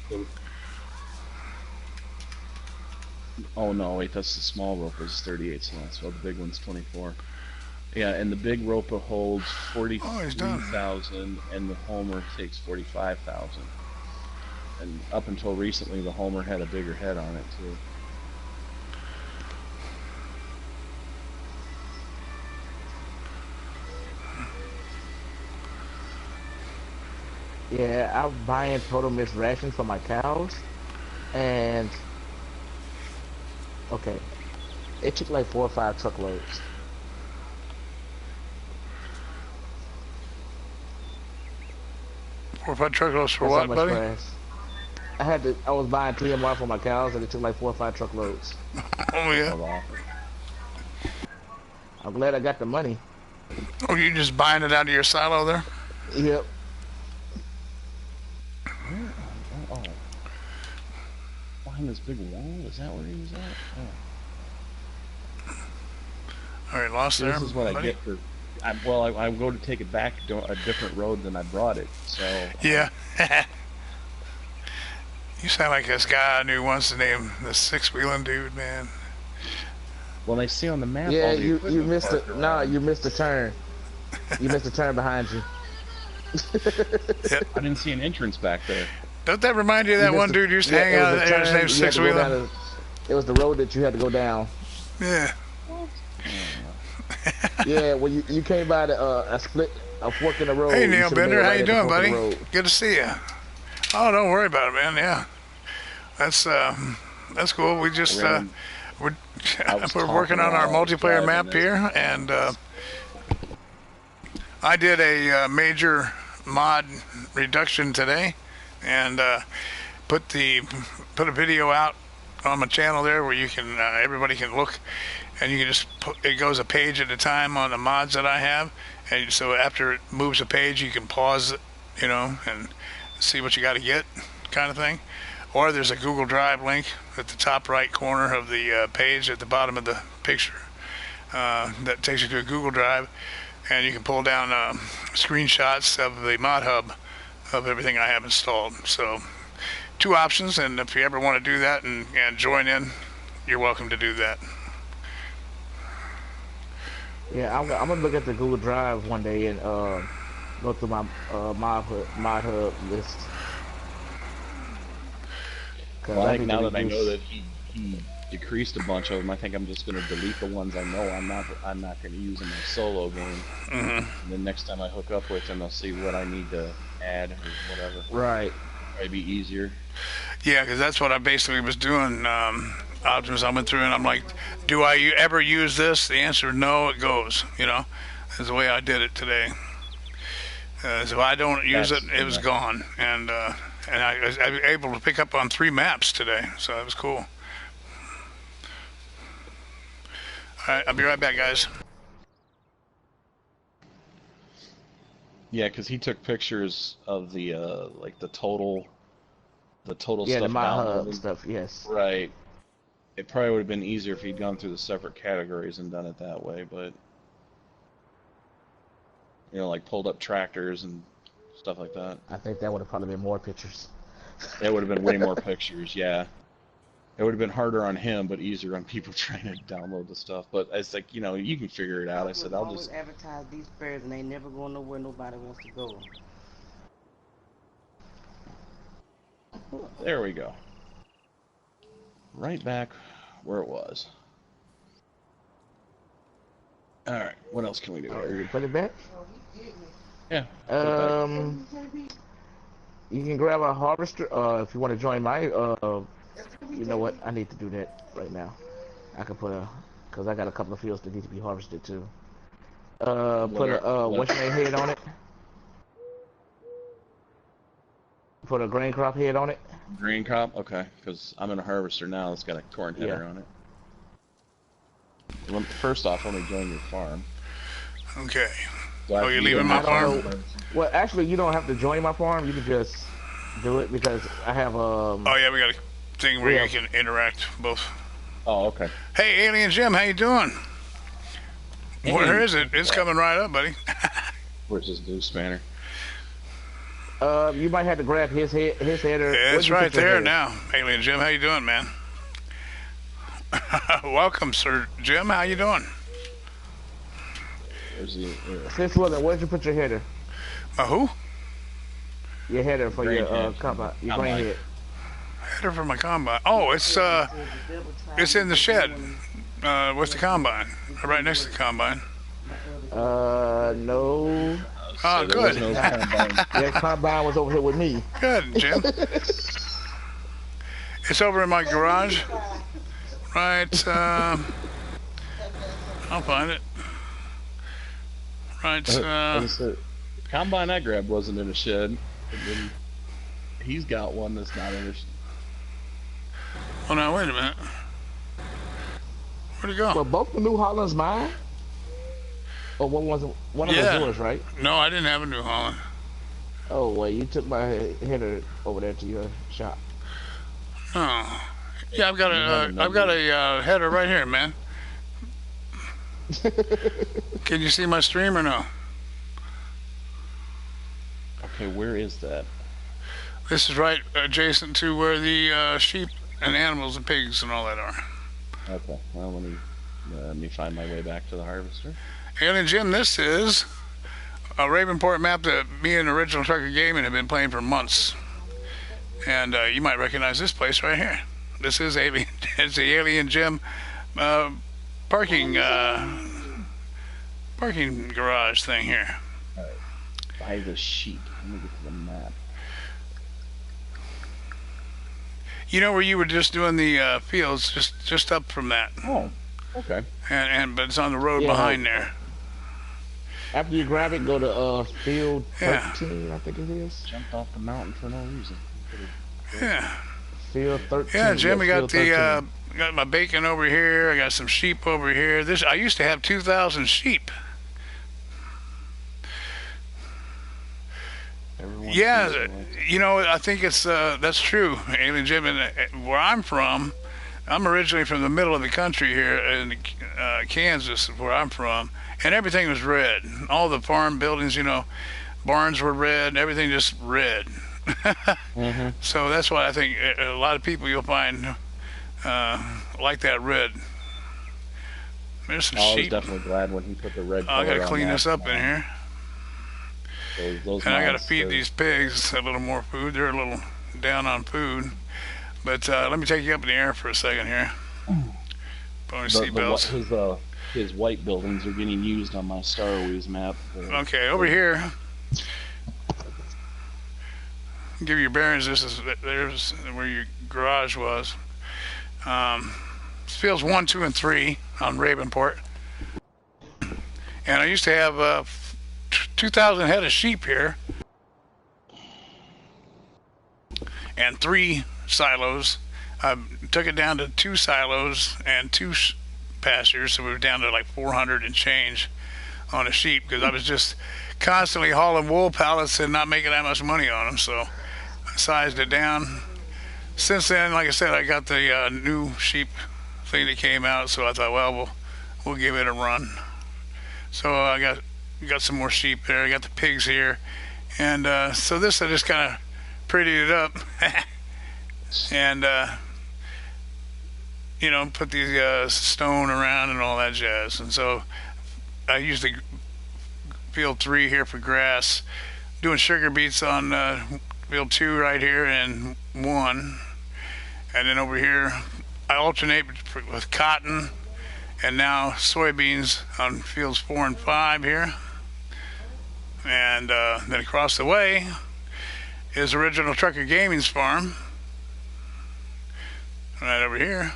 Oh no, wait, that's the small Ropa is 38 slots, so the big one's 24. Yeah, and the big Ropa holds he's done. 43,000, and the Homer takes 45,000. And up until recently, the Homer had a bigger head on it too. Yeah, I'm buying total mixed rations for my cows, and okay, it took like 4 or 5 truckloads. Four or 5 truckloads for That's how what, much buddy? grass. I was buying TMR for my cows, and it took like 4 or 5 truckloads. Oh yeah. Hold on. I'm glad I got the money. Oh, you just buying it out of your silo there? Yep. Oh. Behind this big wall? Is that where he was at? Oh. All right, lost there. This is what I buddy. get for. I go to take it back a different road than I brought it. So Yeah. You sound like this guy I knew once, the name, the Sixwheelin dude, man. when I see on the map, Yeah, all the you equipment missed it. parked No, around, you missed the turn. You missed the turn behind you. I didn't see an entrance back there. Don't that remind you of that missed one the- dude used to yeah, hang it was out the there? His turn, name's you had to go down Sixwheelin? It was the road that you had to go down. Yeah. Yeah, when you came by a fork in the road. Hey, you Neil should've made Bender, it how right you at the doing, fork buddy? in the road. Good to see you. Oh, don't worry about it, man. Yeah, that's cool. We just Ran- we're I was we're working on talking our while I was multiplayer driving map this. here, and I did a major mod reduction today, and put a video out on my channel there where you can everybody can look, and you can just it goes a page at a time on the mods that I have, and so after it moves a page you can pause it, and see what you got to get, kind of thing. Or there's a Google Drive link at the top right corner of the page at the bottom of the picture that takes you to a Google Drive, and you can pull down screenshots of the mod hub of everything I have installed. So 2 options, and if you ever want to do that and join in, you're welcome to do that. Yeah, I'm gonna look at the Google Drive one day and go through my mod hub list. Like now that I know that he decreased a bunch of them, I think I'm just going to delete the ones I know I'm not going to use in my solo game. And then next time I hook up with him, I'll see what I need to add or whatever. Right. Probably be easier. Yeah, because that's what I basically was doing. Optimus, I went through and I'm like, do I ever use this? The answer is no, it goes. You know, is the way I did it today. So if I don't use it, it was gone. And I was able to pick up on 3 maps today, so that was cool. All right, I'll be right back, guys. Yeah, because he took pictures of the like the total stuff. Yeah, the mod hub downloaded. stuff. Yes. Right. It probably would have been easier if he'd gone through the separate categories and done it that way, but you know, like pulled up tractors and stuff like that. I think that would have probably been more pictures. It would have been way more pictures, yeah. It would have been harder on him, but easier on people trying to download the stuff. But it's like, you know, you can figure it out. I said, I'll just advertise these fairs and they never going nowhere nobody wants to go. There we go. Right back where it was. All right, what else can we do here? You put it back. Yeah. put it back. You can grab a harvester. If you want to join my, you know what? I need to do that right now. I can put cause I got a couple of fields that need to be harvested too. Put a what's your name head on it. Put a grain crop head on it. Green crop? Okay, because I'm in a harvester now. It's got a corn header Yeah. on it. First off, let me join your farm. Okay. Do I have Oh, you're to leaving do my it? farm? Well, actually, you don't have to join my farm. You can just do it because I have Oh yeah, we got a thing where you can interact both. Oh, okay. Hey, Alien Jim, how you doing? Where is it? It's coming right up, buddy. Where's this new spanner? You might have to grab his header. Yeah, it's right there now. Alien Jim, how you doing, man? Welcome, Sir Jim. How you doing? Where's the Sixwheelin, where'd you put your header? Who? Your header for Grain your head. combine, your I'm grain like- head. Header for my combine. Oh, it's in the shed with the combine, right next to the combine. No. Oh, there was good. no combine. That combine was over here with me. Good, Jim. It's over in my garage. Right. I'll find it. Right. Like I said, combine I grabbed wasn't in a shed. And then he's got one that's not in a shed. Oh, now wait a minute. Where'd it go? Well, both the New Holland's mine. Or one was one of them Yeah. was yours, right? No, I didn't have a New Holland. Oh, well, you took my header over there to your shop. Oh. Yeah, I've got a header right here, man. Can you see my stream or no? Okay, where is that? This is right adjacent to where the sheep and animals and pigs and all that are. Okay, well, let me find my way back to the harvester. Alien Jim, this is a Ravenport map that me and Original Trucker Gaming have been playing for months. And you might recognize this place right here. This is Alien. It's the Alien Jim parking garage thing here. By the sheet. Let me get to the map. You know where you were just doing the fields, just up from that, Oh, okay. but it's on the road Yeah. behind there. After you grab it, go to field Yeah. 13, I think it is. Jumped off the mountain for no reason. Yeah, Field 13. yeah, Jim. We got field 13. got my bacon over here. I got some sheep over here. I used to have 2,000 sheep. Everyone one. Yeah, too, you know, I think it's that's true, Alien Jim. And where I'm from, I'm originally from the middle of the country here in Kansas, where I'm from, and everything was red. All the farm buildings, you know, barns were red. Everything just red. Mm-hmm. So that's why I think a lot of people you'll find like that red. There's some I was sheep. definitely glad when he put the red Oh, I color gotta on clean that. this up in here. Those And I gotta mods, feed they're- these pigs a little more food. They're a little down on food. But let me take you up in the air for a second here. Put on seatbelts. his white buildings are getting used on my Star Wars map. Okay, over here. Give you your bearings. There's where your garage was. Fields 1, 2, and 3 on Ravenport. And I used to have 2,000 head of sheep here. And 3 silos. I took it down to 2 silos and 2 pastures, so we were down to like 400 and change on a sheep because I was just constantly hauling wool pallets and not making that much money on them. So I sized it down. Since then, like I said, I got the new sheep thing that came out, so I thought, well, we'll give it a run. So I got some more sheep there. I got the pigs here, and so this I just kind of prettied it up. And you know, put these stone around and all that jazz. And so I used the field 3 here for grass, doing sugar beets on field 2 right here and 1. And then over here I alternate with cotton and now soybeans on fields 4 and 5 here. And then across the way is Original Trucker Gaming's farm right over here.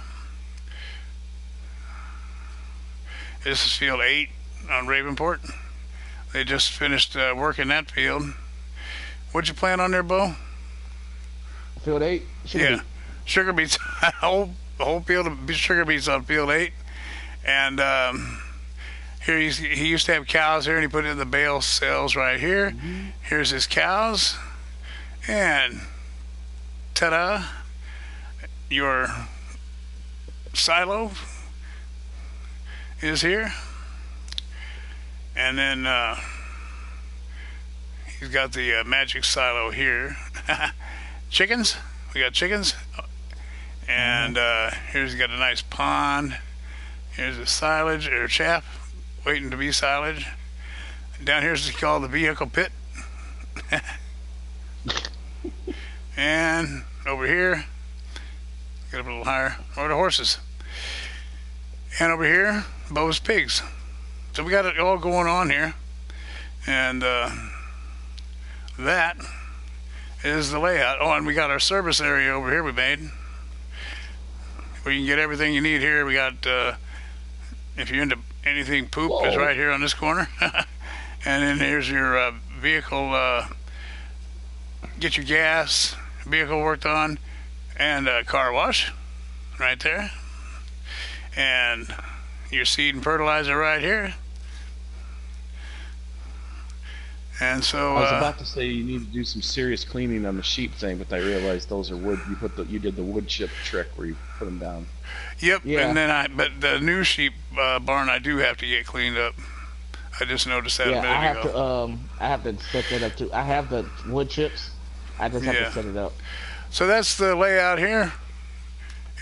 This is field 8 on Ravenport. They just finished working that field. What'd you plant on there, Bo? Field 8? Yeah, sugar beets. The whole field of sugar beets on field 8. And here he used to have cows here, and he put in the bale cells right here. Mm-hmm. Here's his cows. And ta-da, your silo is here. And then he's got the magic silo here. Chickens, we got chickens. And here's got a nice pond. Here's a silage or chaff waiting to be silage. Down here is called the vehicle pit. And over here, get up a little higher, are the horses. And over here, Bo's pigs. So we got it all going on here. And that is the layout. Oh, and we got our service area over here we made, where you can get everything you need here. We got, if you're into anything poop, is right here on this corner. And then here's your vehicle, get your gas, vehicle worked on, and car wash right there. And your seed and fertilizer right here. And so I was about to say you need to do some serious cleaning on the sheep thing, but I realized those are wood. You did the wood chip trick where you put them down. Yep. Yeah. And then but the new sheep barn I do have to get cleaned up. I just noticed that a minute ago. I have to set that up too. I have the wood chips. I just have to set it up. So that's the layout here,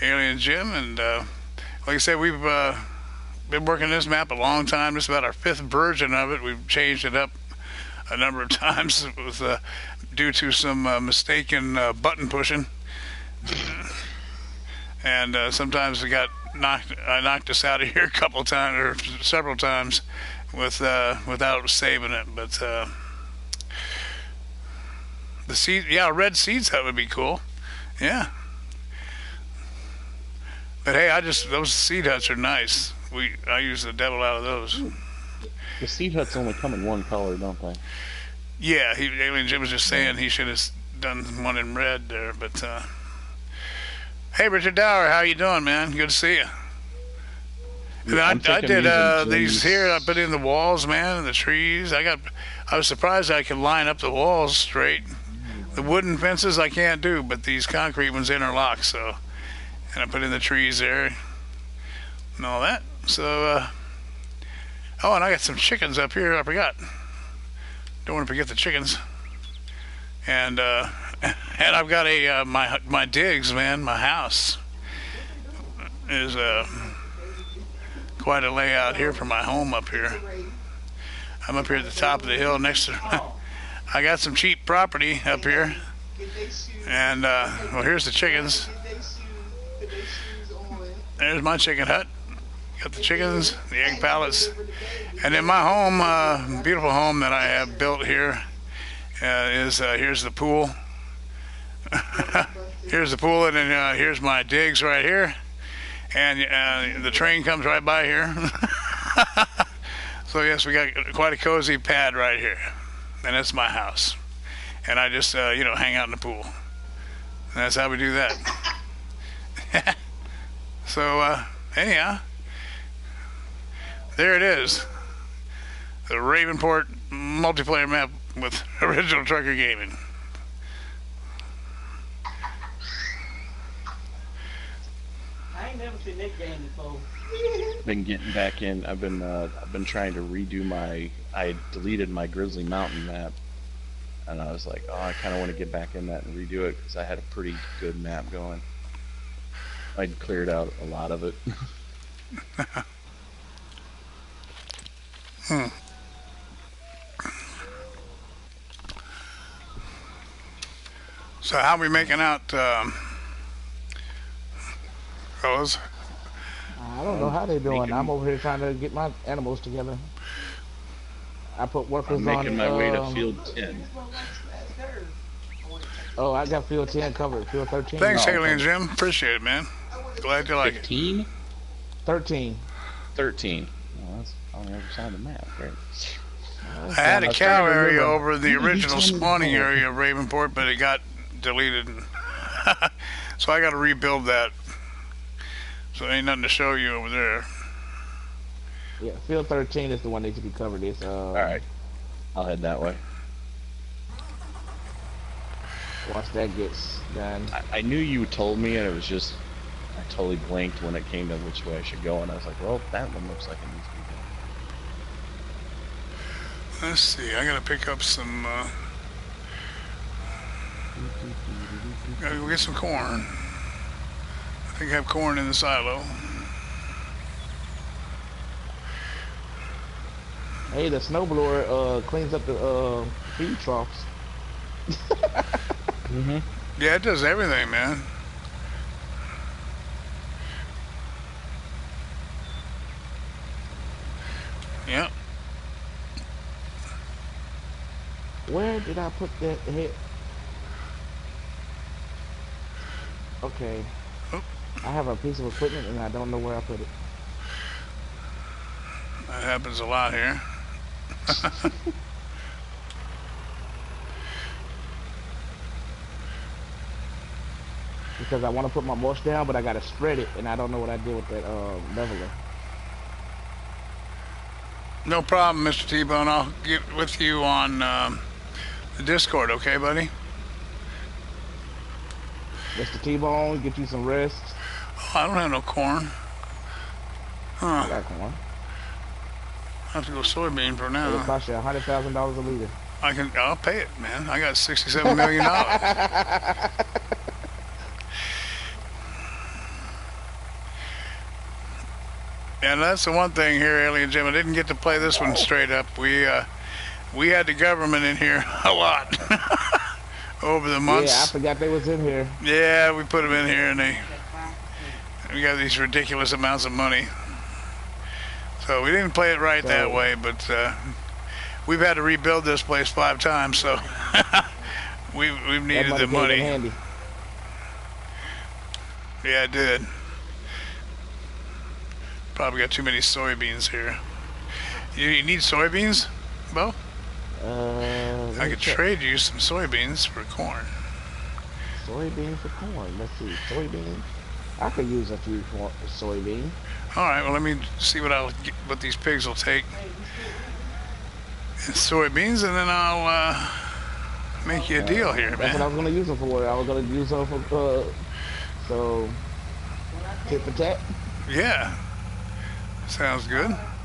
Alien Jim, and like I said, we've been working this map a long time. This is about our 5th version of it. We've changed it up a number of times with due to some mistaken button pushing, and sometimes I knocked us out of here a couple times or several times without saving it. But the seed, red seeds hut would be cool. Yeah. But hey, those seed huts are nice. I use the devil out of those. The seed huts only come in one color, don't they? Yeah, Alien Jim was just saying he should have done one in red there. But hey, Richard Dower, how you doing, man? Good to see you. And I did these here. I put in the walls, man, and the trees. I was surprised I could line up the walls straight. The wooden fences I can't do, but these concrete ones interlock. So, and I put in the trees there and all that. So, oh, and I got some chickens up here. I forgot. Don't want to forget the chickens. And and I've got a my digs, man. My house is quite a layout here for my home up here. I'm up here at the top of the hill next to. I got some cheap property up here, and well, here's the chickens. There's my chicken hut. Got the chickens, the egg pallets, and then my home, beautiful home that I have built here, is here's the pool. Here's the pool, and then here's my digs right here, and the train comes right by here. So yes, we got quite a cozy pad right here, and that's my house, and I just hang out in the pool, and that's how we do that. So anyhow, there it is, the Ravenport multiplayer map with Original Trucker Gaming. I ain't never seen that game before. Been getting back in. I've been trying to redo my. I deleted my Grizzly Mountain map, and I was like, oh, I kind of want to get back in that and redo it because I had a pretty good map going. I'd cleared out a lot of it. So how we making out, fellas? I don't know how they're doing. I'm over here trying to get my animals together. I put workers I'm on. making my way to field 10. Oh, I got field 10 covered. Field 13. Thanks, no, Haley and Jim. Appreciate it, man. Glad you like it. 15? 13. 13. Oh, that's on the other side of the map. Great. I had a was cow trying to area remember. over the Yeah, you original told me spawning before. area of Ravenport, but it got deleted. So I got to rebuild that. So ain't nothing to show you over there. Yeah, field 13 is the one that needs to be covered. It's All right. I'll head that way. once that gets done. I knew you told me, and it was just I totally blanked when it came to which way I should go, and I was like, well, that one looks like it needs to be done. Let's see. I got to pick up some. Gotta go get some corn. I think I have corn in the silo. Hey, the snowblower cleans up the feed troughs. Yeah, it does everything, man. Yep. Where did I put that head? Okay. Oh. I have a piece of equipment and I don't know where I put it. That happens a lot here. Because I want to put my mulch down, but I got to spread it, and I don't know what I did with that leveler. No problem, Mr. T-Bone. I'll get with you on the Discord, okay, buddy? Mr. T-Bone, get you some rest. Oh, I don't have no corn. I Huh. got one. I have to go soybean for It'll now. cost you $100,000 a liter. I'll pay it, man. I got $67 million. And that's the one thing here, Alien Jim. I didn't get to play this one straight up. We had the government in here a lot over the months. Yeah, I forgot they was in here. Yeah, we put them in here, and we got these ridiculous amounts of money. So we didn't play it right that way, but we've had to rebuild this place 5 times, so we've needed the That money came in money. handy. Yeah, it did. Probably got too many soybeans here. You need soybeans, Bo? Let I me could check. trade you some soybeans for corn. Soybeans for corn. Let's see. Soybeans. I could use a few soybeans. All right, well, let me see what these pigs will take. And soybeans, and then I'll Make you a deal here, That's what I man. was gonna use them for. I was gonna use them for so tit for tat. Yeah, sounds good. They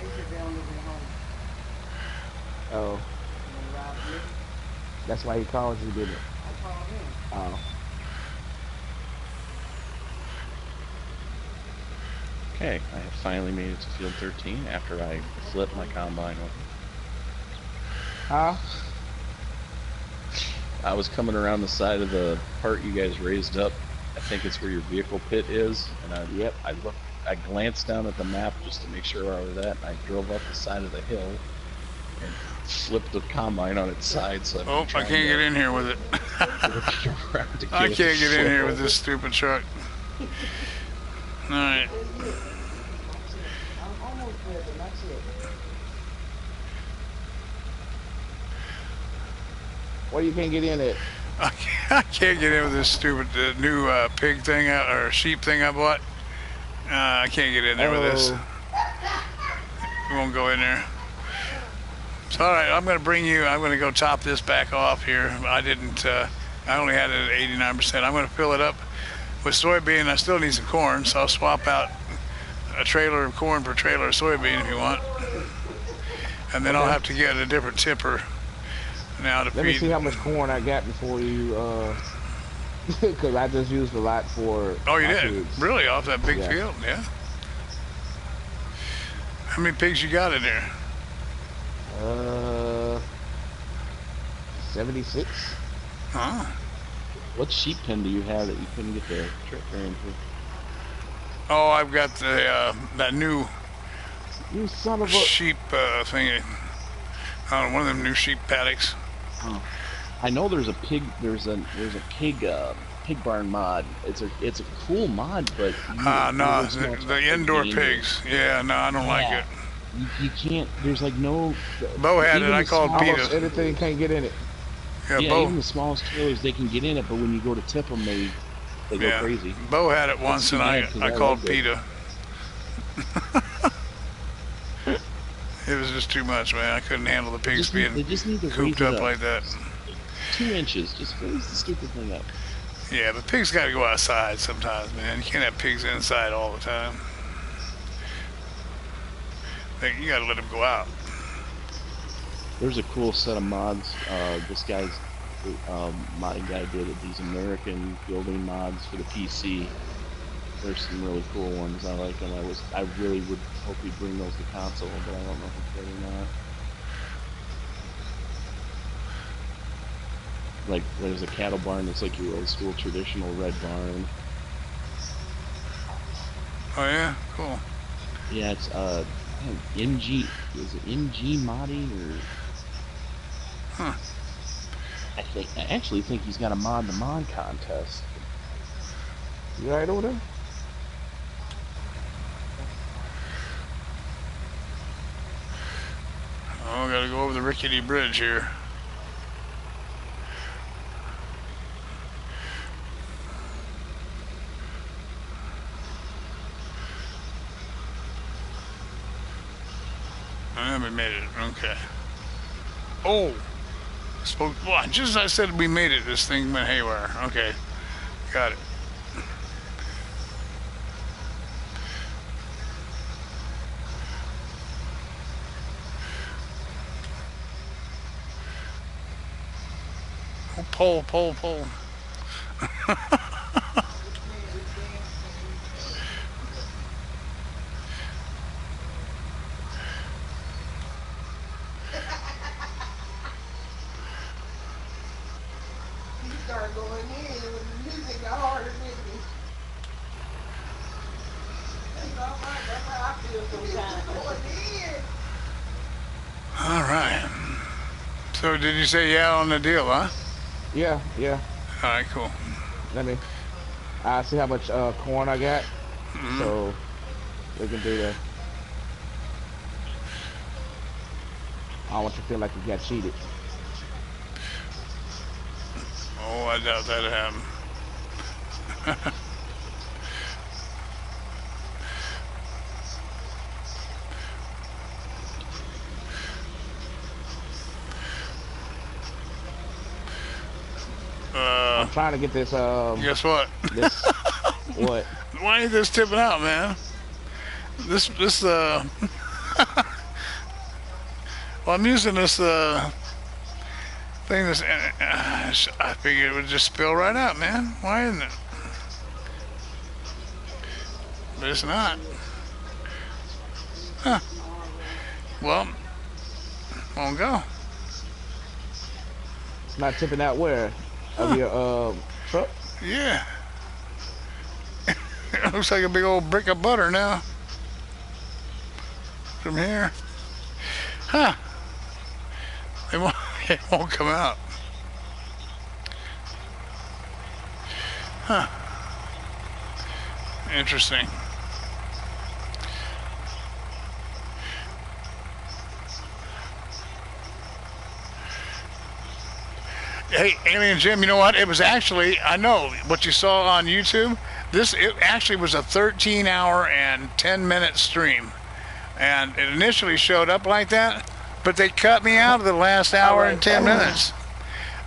said they on their way home. Oh, And they arrived here. that's why he called you, didn't it? I called him. Oh, Okay, I have finally made it to field 13 after I flipped my combine over. huh? I was coming around the side of the part you guys raised up. I think it's where your vehicle pit is, and Yep. I glanced down at the map just to make sure where I was at, and I drove up the side of the hill and flipped the combine on its side. So Oh, I can't get in here with it. I can't get in here with this stupid truck. All right. I'm almost there, but not yet. Why you can't get in it? I can't get in with this stupid new pig thing or sheep thing I bought. I can't get in there with this. It won't go in there. So, all right, I'm going to bring you. I'm going to go top this back off here. I didn't. I only had it at 89%. I'm going to fill it up with soybean. I still need some corn, so I'll swap out a trailer of corn for a trailer of soybean if you want. And then I'll have to get a different tipper now to Let me feed. see how much corn I got before you, because I just used a lot for. Oh, you my did? pigs. Really? Off that big Yeah. field? Yeah. How many pigs you got in there? 76. Oh. What sheep pen do you have that you couldn't get the tractor into? Oh, I've got the that new You son of a. sheep thingy. I don't know, one of them new sheep paddocks. I know there's a pig. There's a pig barn mod. It's a cool mod, but No, it's not the indoor convenient. pigs. Yeah, no, I don't like Yeah. it. You can't. There's like no. Bo had even it. I the called smallest- Peter. Anything can't get in it. Yeah, Yeah, Bo. even the smallest trailers they can get in it, but when you go to tip them, they go Yeah. crazy. Bo had it once, too and bad, 'cause I I called loved it. Peter. It was just too much, man. I couldn't handle the pigs They being just need to raise cooped it up up like that. 2 inches. Just raise the stupid thing up. Yeah, but pigs got to go outside sometimes, man. You can't have pigs inside all the time. You got to let them go out. There's a cool set of mods. This guy's modding guy did it. These American building mods for the PC. There's some really cool ones. I like them. I really would hope he'd bring those to console, but I don't know if he did or not. Like there's a cattle barn that's like your old school traditional red barn. Oh yeah, cool. Yeah, it's MG. Is it MG modding or? Huh. I actually think he's got a mod to mod contest. You right over there? Oh, got to go over the rickety bridge here. We made it. Okay. Oh, well, just as I said we made it, this thing went haywire. Okay, got it. Oh, pull. He started going in when the music got harder, didn't he? That's all right. That's how I feel sometimes. Going in. All right. So did you say yeah on the deal, huh? Yeah, yeah. All right, cool. Let me. I see how much corn I got, so we can do that. I don't want you to feel like you got cheated. Oh, I doubt that'd happen. I'm trying to get this. guess what? This what? Why ain't this tipping out, man? This well, I'm using this thing. This I figured it would just spill right out, man. Why isn't it? But it's not. Huh. Well, won't go. It's not tipping out where? Of your truck? Yeah. It looks like a big old brick of butter now. From here. Huh. It won't come out. Huh. Interesting. Hey, Alien Jim, you know what? It was actually, I know what you saw on YouTube. It actually was a 13-hour and 10-minute stream. And it initially showed up like that, but they cut me out of the last hour and 10 minutes.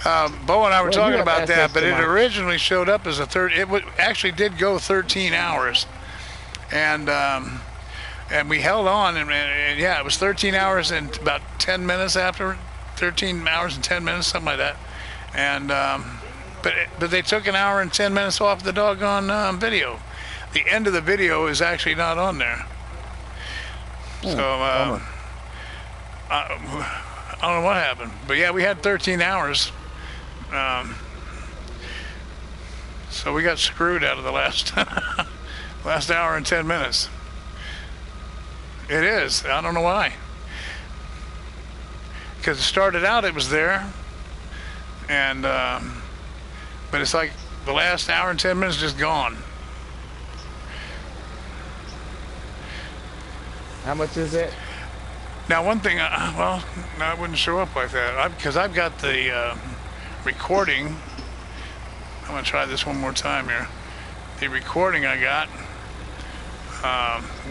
Bo and I were talking about that, but it originally showed up as actually did go 13 hours. And we held on, and yeah, it was 13 hours and about 10 minutes after, 13 hours and 10 minutes, something like that. And but they took an hour and 10 minutes off the doggone video. The end of the video is actually not on there. So I don't know what happened, but yeah, we had 13 hours. So we got screwed out of the last last hour and 10 minutes. It is. I don't know why. Because it started out, it was there. And but it's like the last hour and 10 minutes just gone. How much is it? Now one thing, well, no, it wouldn't show up like that because I've got the recording. I'm gonna try this one more time here. The recording I got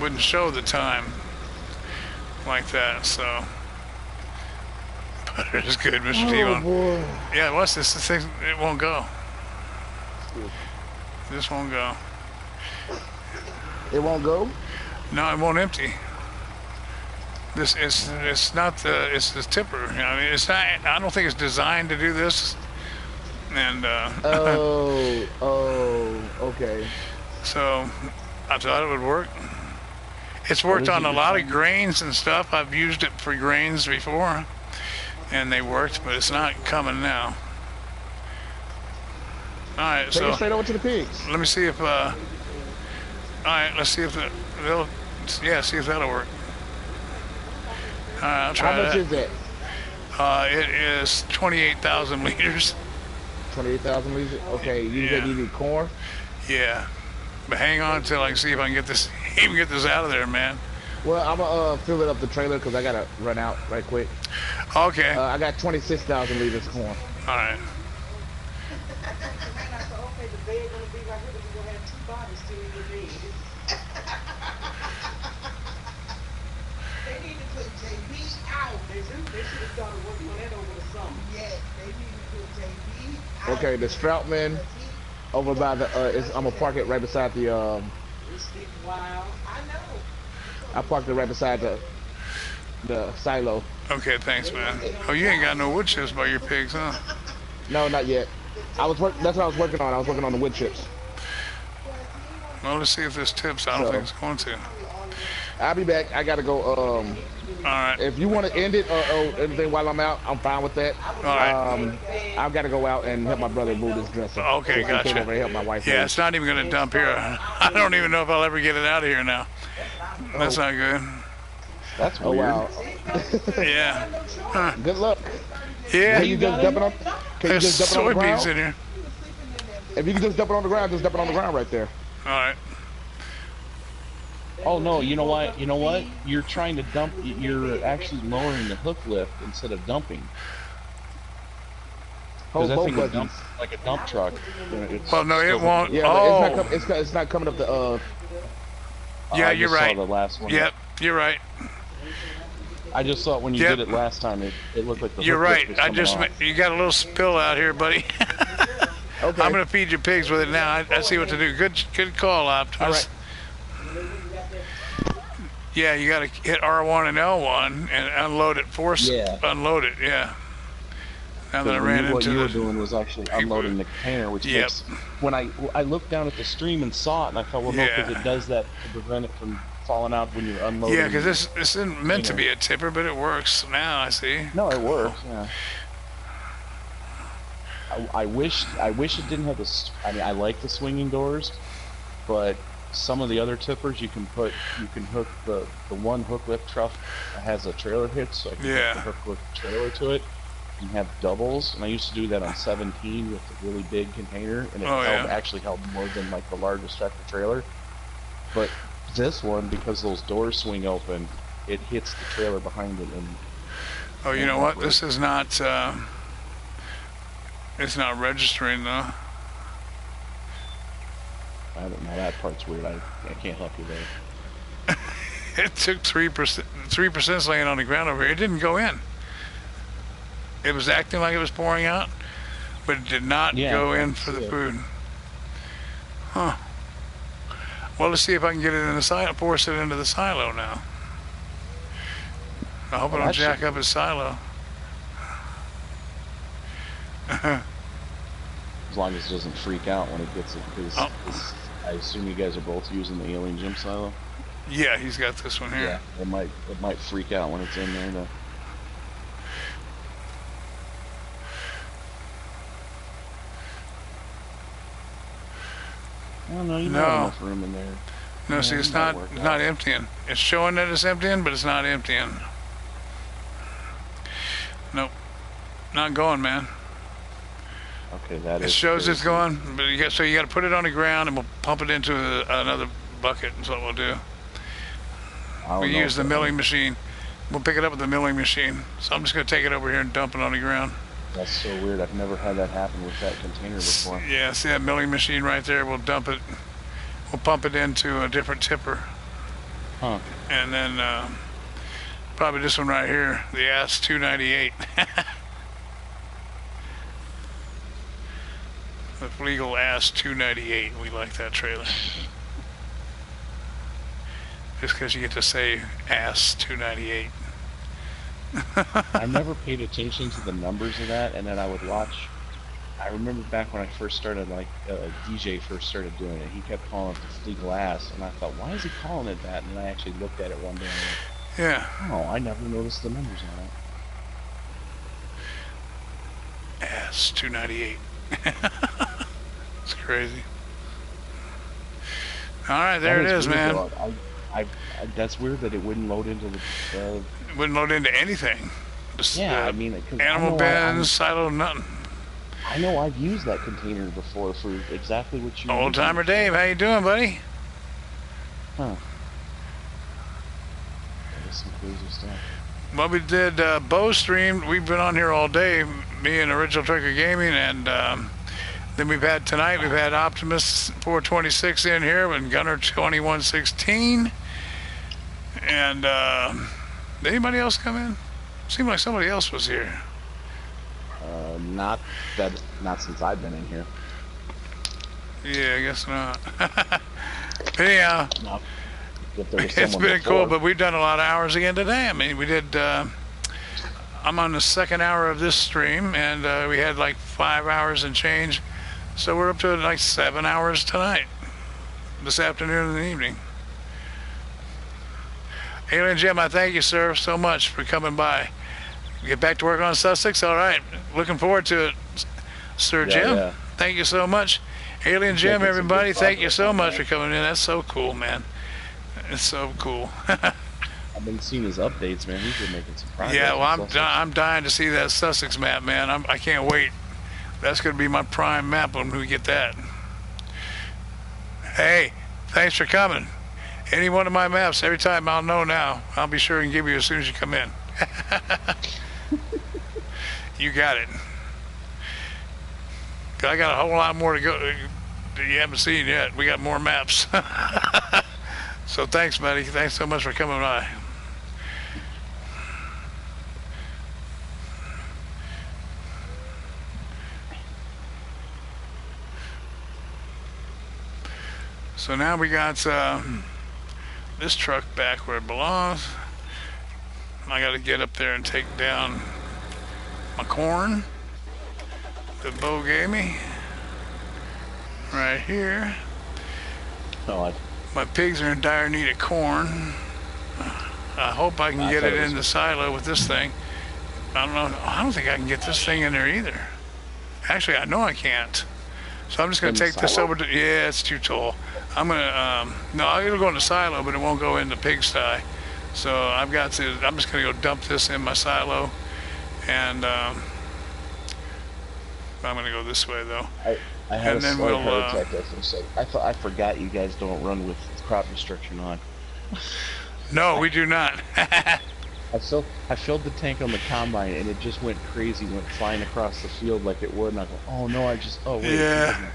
wouldn't show the time like that, so. But it is good, Mr. T-Bone. Boy. Yeah, what's this? This thing, it won't go. This won't go. It won't go? No, it won't empty. This is it's not the it's the tipper. You know, I mean, it's not. I don't think it's designed to do this. And okay. So I thought it would work. It's worked on a lot of grains and stuff. I've used it for grains before, and they worked, but it's not coming now. All right, Take so it straight over to the pigs. let me see if. All right, let's see if they'll. Yeah, see if that'll work. All right, I'll try How much that. is that? It is 28,000 liters. 28,000 liters? Okay, you Yeah. said you need corn? Yeah, but hang on until I can see if I can get this, even get this out of there, man. Well, I'm gonna fill it up the trailer because I gotta run out right quick. Okay. I got 26,000 liters corn. All right. Okay, the bed gonna be right here, but we're gonna have two bodies still in your bed. They need to put JB out. They should have started working on that over the summer. Yes, they need to put JB out. Okay, the Stroutman over by the, I'm gonna park it right beside the, Wow, I know. I parked it right beside the silo. Okay, thanks, man. Oh, you ain't got no wood chips by your pigs, huh? No, not yet. That's what I was working on. I was working on the wood chips. Well, let's see if this tips. I don't think it's going to. I'll be back. I gotta go. All right. If you want to end it or anything while I'm out, I'm fine with that. All right. I've got to go out and help my brother move this dresser. Okay, I came gotcha. over to help my wife. Yeah, move. it's not even going to dump here. I don't even know if I'll ever get it out of here now. That's not good. That's Oh weird. wow. Yeah. Huh. Good luck. Yeah. Can you just dump it on? Can you There's just dump it on the soybeans ground? in here. If you can just dump it on the ground, just dump it on the ground right there. All right. Oh no, you know what? You know what? You're trying to dump. You're actually lowering the hook lift instead of dumping. Hold Because that both thing buttons. dumps like a dump truck. It's Well, no, it still- won't. Yeah, Oh. but it's not coming up the. Yeah, I you're just saw right. the last one. Yep, you're right. I just saw it when you Yep. did it last time. It looked like the You're hook lift right. was I coming just off. you got a little spill out here, buddy. Okay. I'm gonna feed your pigs with it now. I see what to do. Good call, Optimus. All right. Yeah, you gotta hit R1 and L1 and unload it. Yeah. Unload it. Yeah. Now that I ran What into you were the. doing was actually unloading the container, which Yep. makes when I looked down at the stream and saw it, and I thought, well, no, because Yeah. it does that to prevent it from falling out when you're unloading. Yeah, because this isn't meant to be a tipper, but it works now. I see. No, it works. Yeah. I wish it didn't have the. I mean, I like the swinging doors, but some of the other tippers you can hook the one hook lift truck that has a trailer hitch, so I can Yeah. hook the hook lift trailer to it. You have doubles, and I used to do that on 17 with a really big container, and it actually held more than like the largest tractor trailer. But this one, because those doors swing open, it hits the trailer behind it. And Oh, you know what? This is not. It's not registering though. I don't know, that part's weird. I can't help you there. It took 3%. 3% laying on the ground over here. It didn't go in. It was acting like it was pouring out, but it did not go in for the food. Huh. Well, let's see if I can get it in the silo. Force it into the silo now. I hope I don't jack up his silo. As long as it doesn't freak out when it gets it, because I assume you guys are both using the Alien Gym silo. Yeah, he's got this one here. Yeah, it might freak out when it's in there. Though. I don't know. You have enough room in there. No, see, it's not emptying. It's showing that it's emptying, but it's not emptying. Nope, not going, man. Okay, that is. It shows crazy. it's going, but you got to put it on the ground, and we'll pump it into another bucket. Is what we'll do. We use the milling machine. We'll pick it up with the milling machine. So I'm just going to take it over here and dump it on the ground. That's so weird. I've never had that happen with that container before. Yeah, see that milling machine right there? We'll dump it. We'll pump it into a different tipper. Huh. And then probably this one right here, the AS 298. The legal AS 298. We like that trailer. Just because you get to say AS 298. I never paid attention to the numbers of that, and then I would watch. I remember back when I first started, like DJ first started doing it, he kept calling it the flea glass, and I thought, why is he calling it that? And then I actually looked at it one day and went, oh, I never noticed the numbers on it. AS 298. It's crazy. All right, there it is, man. That's weird that it wouldn't load into the. It wouldn't load into anything. Just, yeah, I mean, animal bins, silo, nothing. I know I've used that container before for exactly what you. Old timer Dave, how you doing, buddy? Huh. That is some crazy stuff. Well, we did Bo stream. We've been on here all day, me and Original Trucker Gaming, and then we've had tonight. We've had Optimus 426 in here and Gunner 2116. And did anybody else come in? Seemed like somebody else was here. Not since I've been in here. Yeah, I guess not. Anyhow, No. it's been cool, but we've done a lot of hours again today. I mean, we did. I'm on the second hour of this stream, and we had like 5 hours and change. So we're up to like 7 hours tonight, this afternoon and evening. Alien Jim, I thank you, sir, so much for coming by. Get back to work on Sussex. All right, looking forward to it, Sir Jim. Yeah. Thank you so much. Alien Jim, everybody, thank you so much for coming in. That's so cool, man. It's so cool. I've been seeing his updates, man. He's been making some progress. Yeah, well, I'm dying to see that Sussex map, man. I can't wait. That's going to be my prime map when we get that. Hey, thanks for coming. Any one of my maps, every time I'll know now. I'll be sure and give you as soon as you come in. You got it. I got a whole lot more to go that you haven't seen yet. We got more maps. So thanks, buddy. Thanks so much for coming by. So now we got this truck back where it belongs. I got to get up there and take down my corn that Bo gave me. Right here. Oh, My pigs are in dire need of corn. I hope I can get it in the silo with this thing. I don't know. I don't think I can get this thing in there either. Actually, I know I can't. So I'm just going to take this over to... Yeah, it's too tall. I'm going to... no, it'll go in the silo, but it won't go in the pigsty. So I'm just going to go dump this in my silo. And I'm going to go this way, though. I had a slight heart attack after a second. I forgot you guys don't run with crop restriction on. No, we do not. I filled the tank on the combine and it just went crazy, went flying across the field like it would, and I go, oh no, oh wait. Yeah.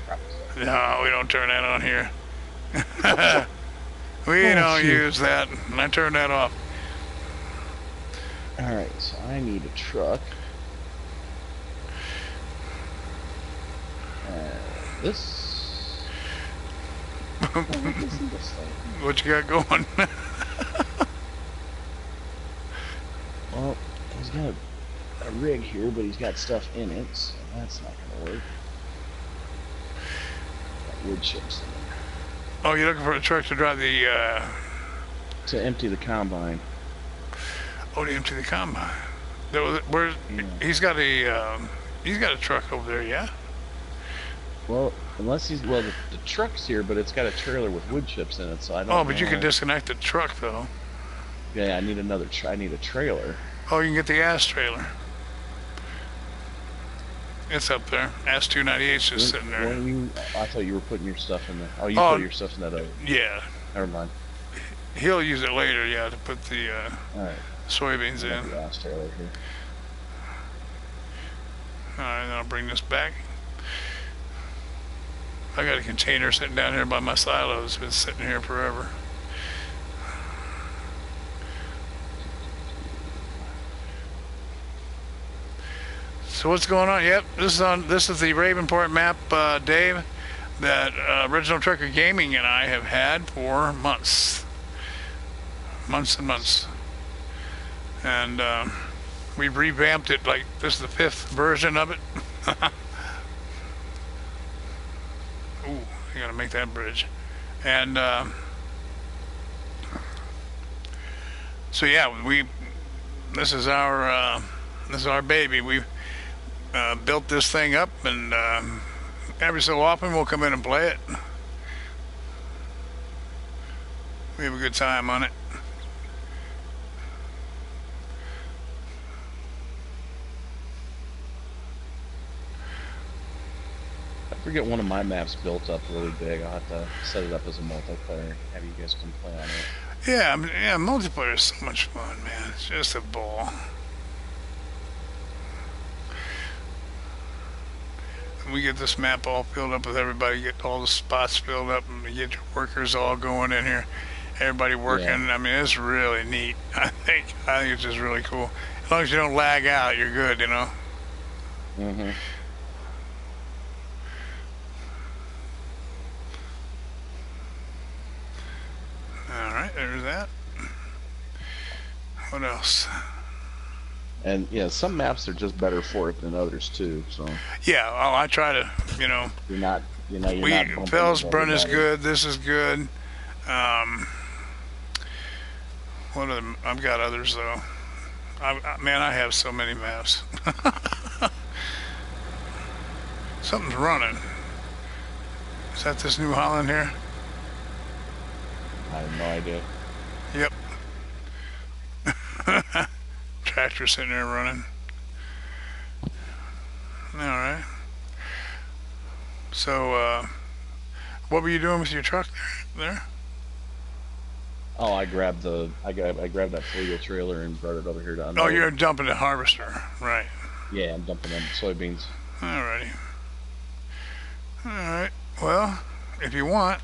No, we don't turn that on here. We don't use that. I turn that off. Alright, so I need a truck. This. What you got going? Well, he's got a rig here, but he's got stuff in it, so that's not gonna work. Got wood chips in there. Oh, you're looking for a truck to drive the to empty the combine. Oh, to empty the combine. Where? Yeah. He's got a truck over there, yeah. Well, unless the truck's here, but it's got a trailer with wood chips in it, so I don't know. Oh, but you can disconnect the truck, though. Yeah, I need I need a trailer. Oh, you can get the ass trailer. It's up there. Ass 298's just sitting there. I thought you were putting your stuff in there. Oh, you put your stuff in that other. Yeah. Never mind. He'll use it later, yeah, to put the soybeans in. The ass trailer here. Alright, then I'll bring this back. I got a container sitting down here by my silo. It's been sitting here forever. So what's going on? Yep, this is the Ravenport map, Dave, that Original Trucker Gaming and I have had for months and months, and we've revamped it. Like, this is the 5th version of it. Ooh, you gotta make that bridge. And so yeah, this is our baby. We built this thing up, and every so often we'll come in and play it. We have a good time on it. I forget one of my maps built up really big. I'll have to set it up as a multiplayer. Have you guys come play on it? Yeah, multiplayer is so much fun, man. It's just a ball. We get this map all filled up with everybody, get all the spots filled up, and get your workers all going in here. Everybody working. Yeah. I mean, it's really neat. I think it's just really cool. As long as you don't lag out, you're good, you know. Mhm. All right, there's that. What else? And yeah, some maps are just better for it than others too. So yeah, I try to, you know. You're not. Fellsbrunn is good. This is good. What are them? I've got others though. Man, I have so many maps. Something's running. Is that this New Holland here? I have no idea. Yep. Tractor sitting there running. All right. So, what were you doing with your truck there? Oh, I grabbed that 4-wheel trailer and brought it over here to unload. Oh, you're dumping the harvester, right? Yeah, I'm dumping them soybeans. Alrighty. All right. Well, if you want,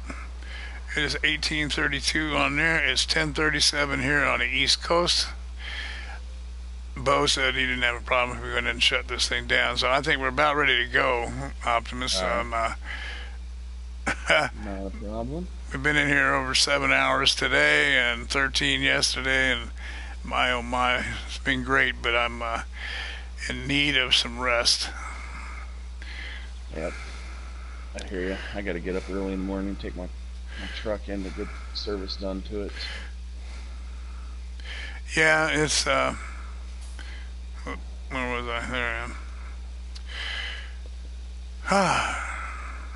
it is 1832 on there. It's 1037 here on the East Coast. Bo said he didn't have a problem if we went in and shut this thing down, so I think we're about ready to go, Optimus. Not a problem. We've been in here over 7 hours today and 13 yesterday, and my oh my, it's been great. But I'm in need of some rest. Yep. I hear you. I got to get up early in the morning, take my truck in to get service done to it. Yeah, it's where was I? There I am.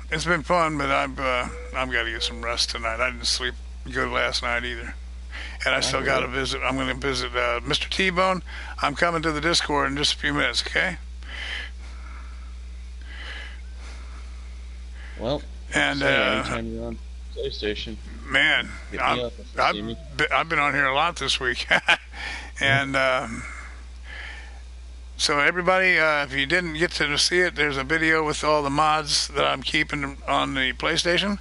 It's been fun, but I've got to get some rest tonight. I didn't sleep good last night either, and I still got to visit. I'm going to visit Mr. T-Bone. I'm coming to the Discord in just a few minutes. Okay. Well, and anytime you're on PlayStation, man, I've been on here a lot this week, and. So everybody, if you didn't get to see it, there's a video with all the mods that I'm keeping on the PlayStation,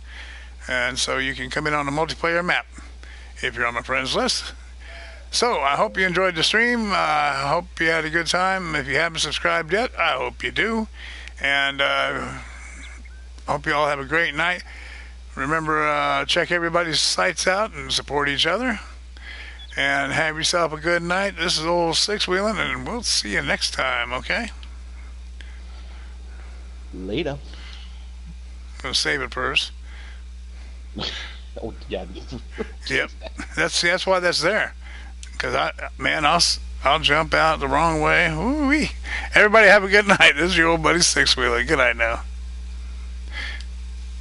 and so you can come in on the multiplayer map if you're on my friends list. So I hope you enjoyed the stream. I hope you had a good time. If you haven't subscribed yet, I hope you do, and I hope you all have a great night. Remember, check everybody's sites out and support each other. And have yourself a good night. This is old Sixwheelin, and we'll see you next time, okay? Later. I'm gonna save it first. Oh, yeah. Yep. That's why that's there. Cause I'll jump out the wrong way. Ooh-wee. Everybody have a good night. This is your old buddy Sixwheelin. Good night now.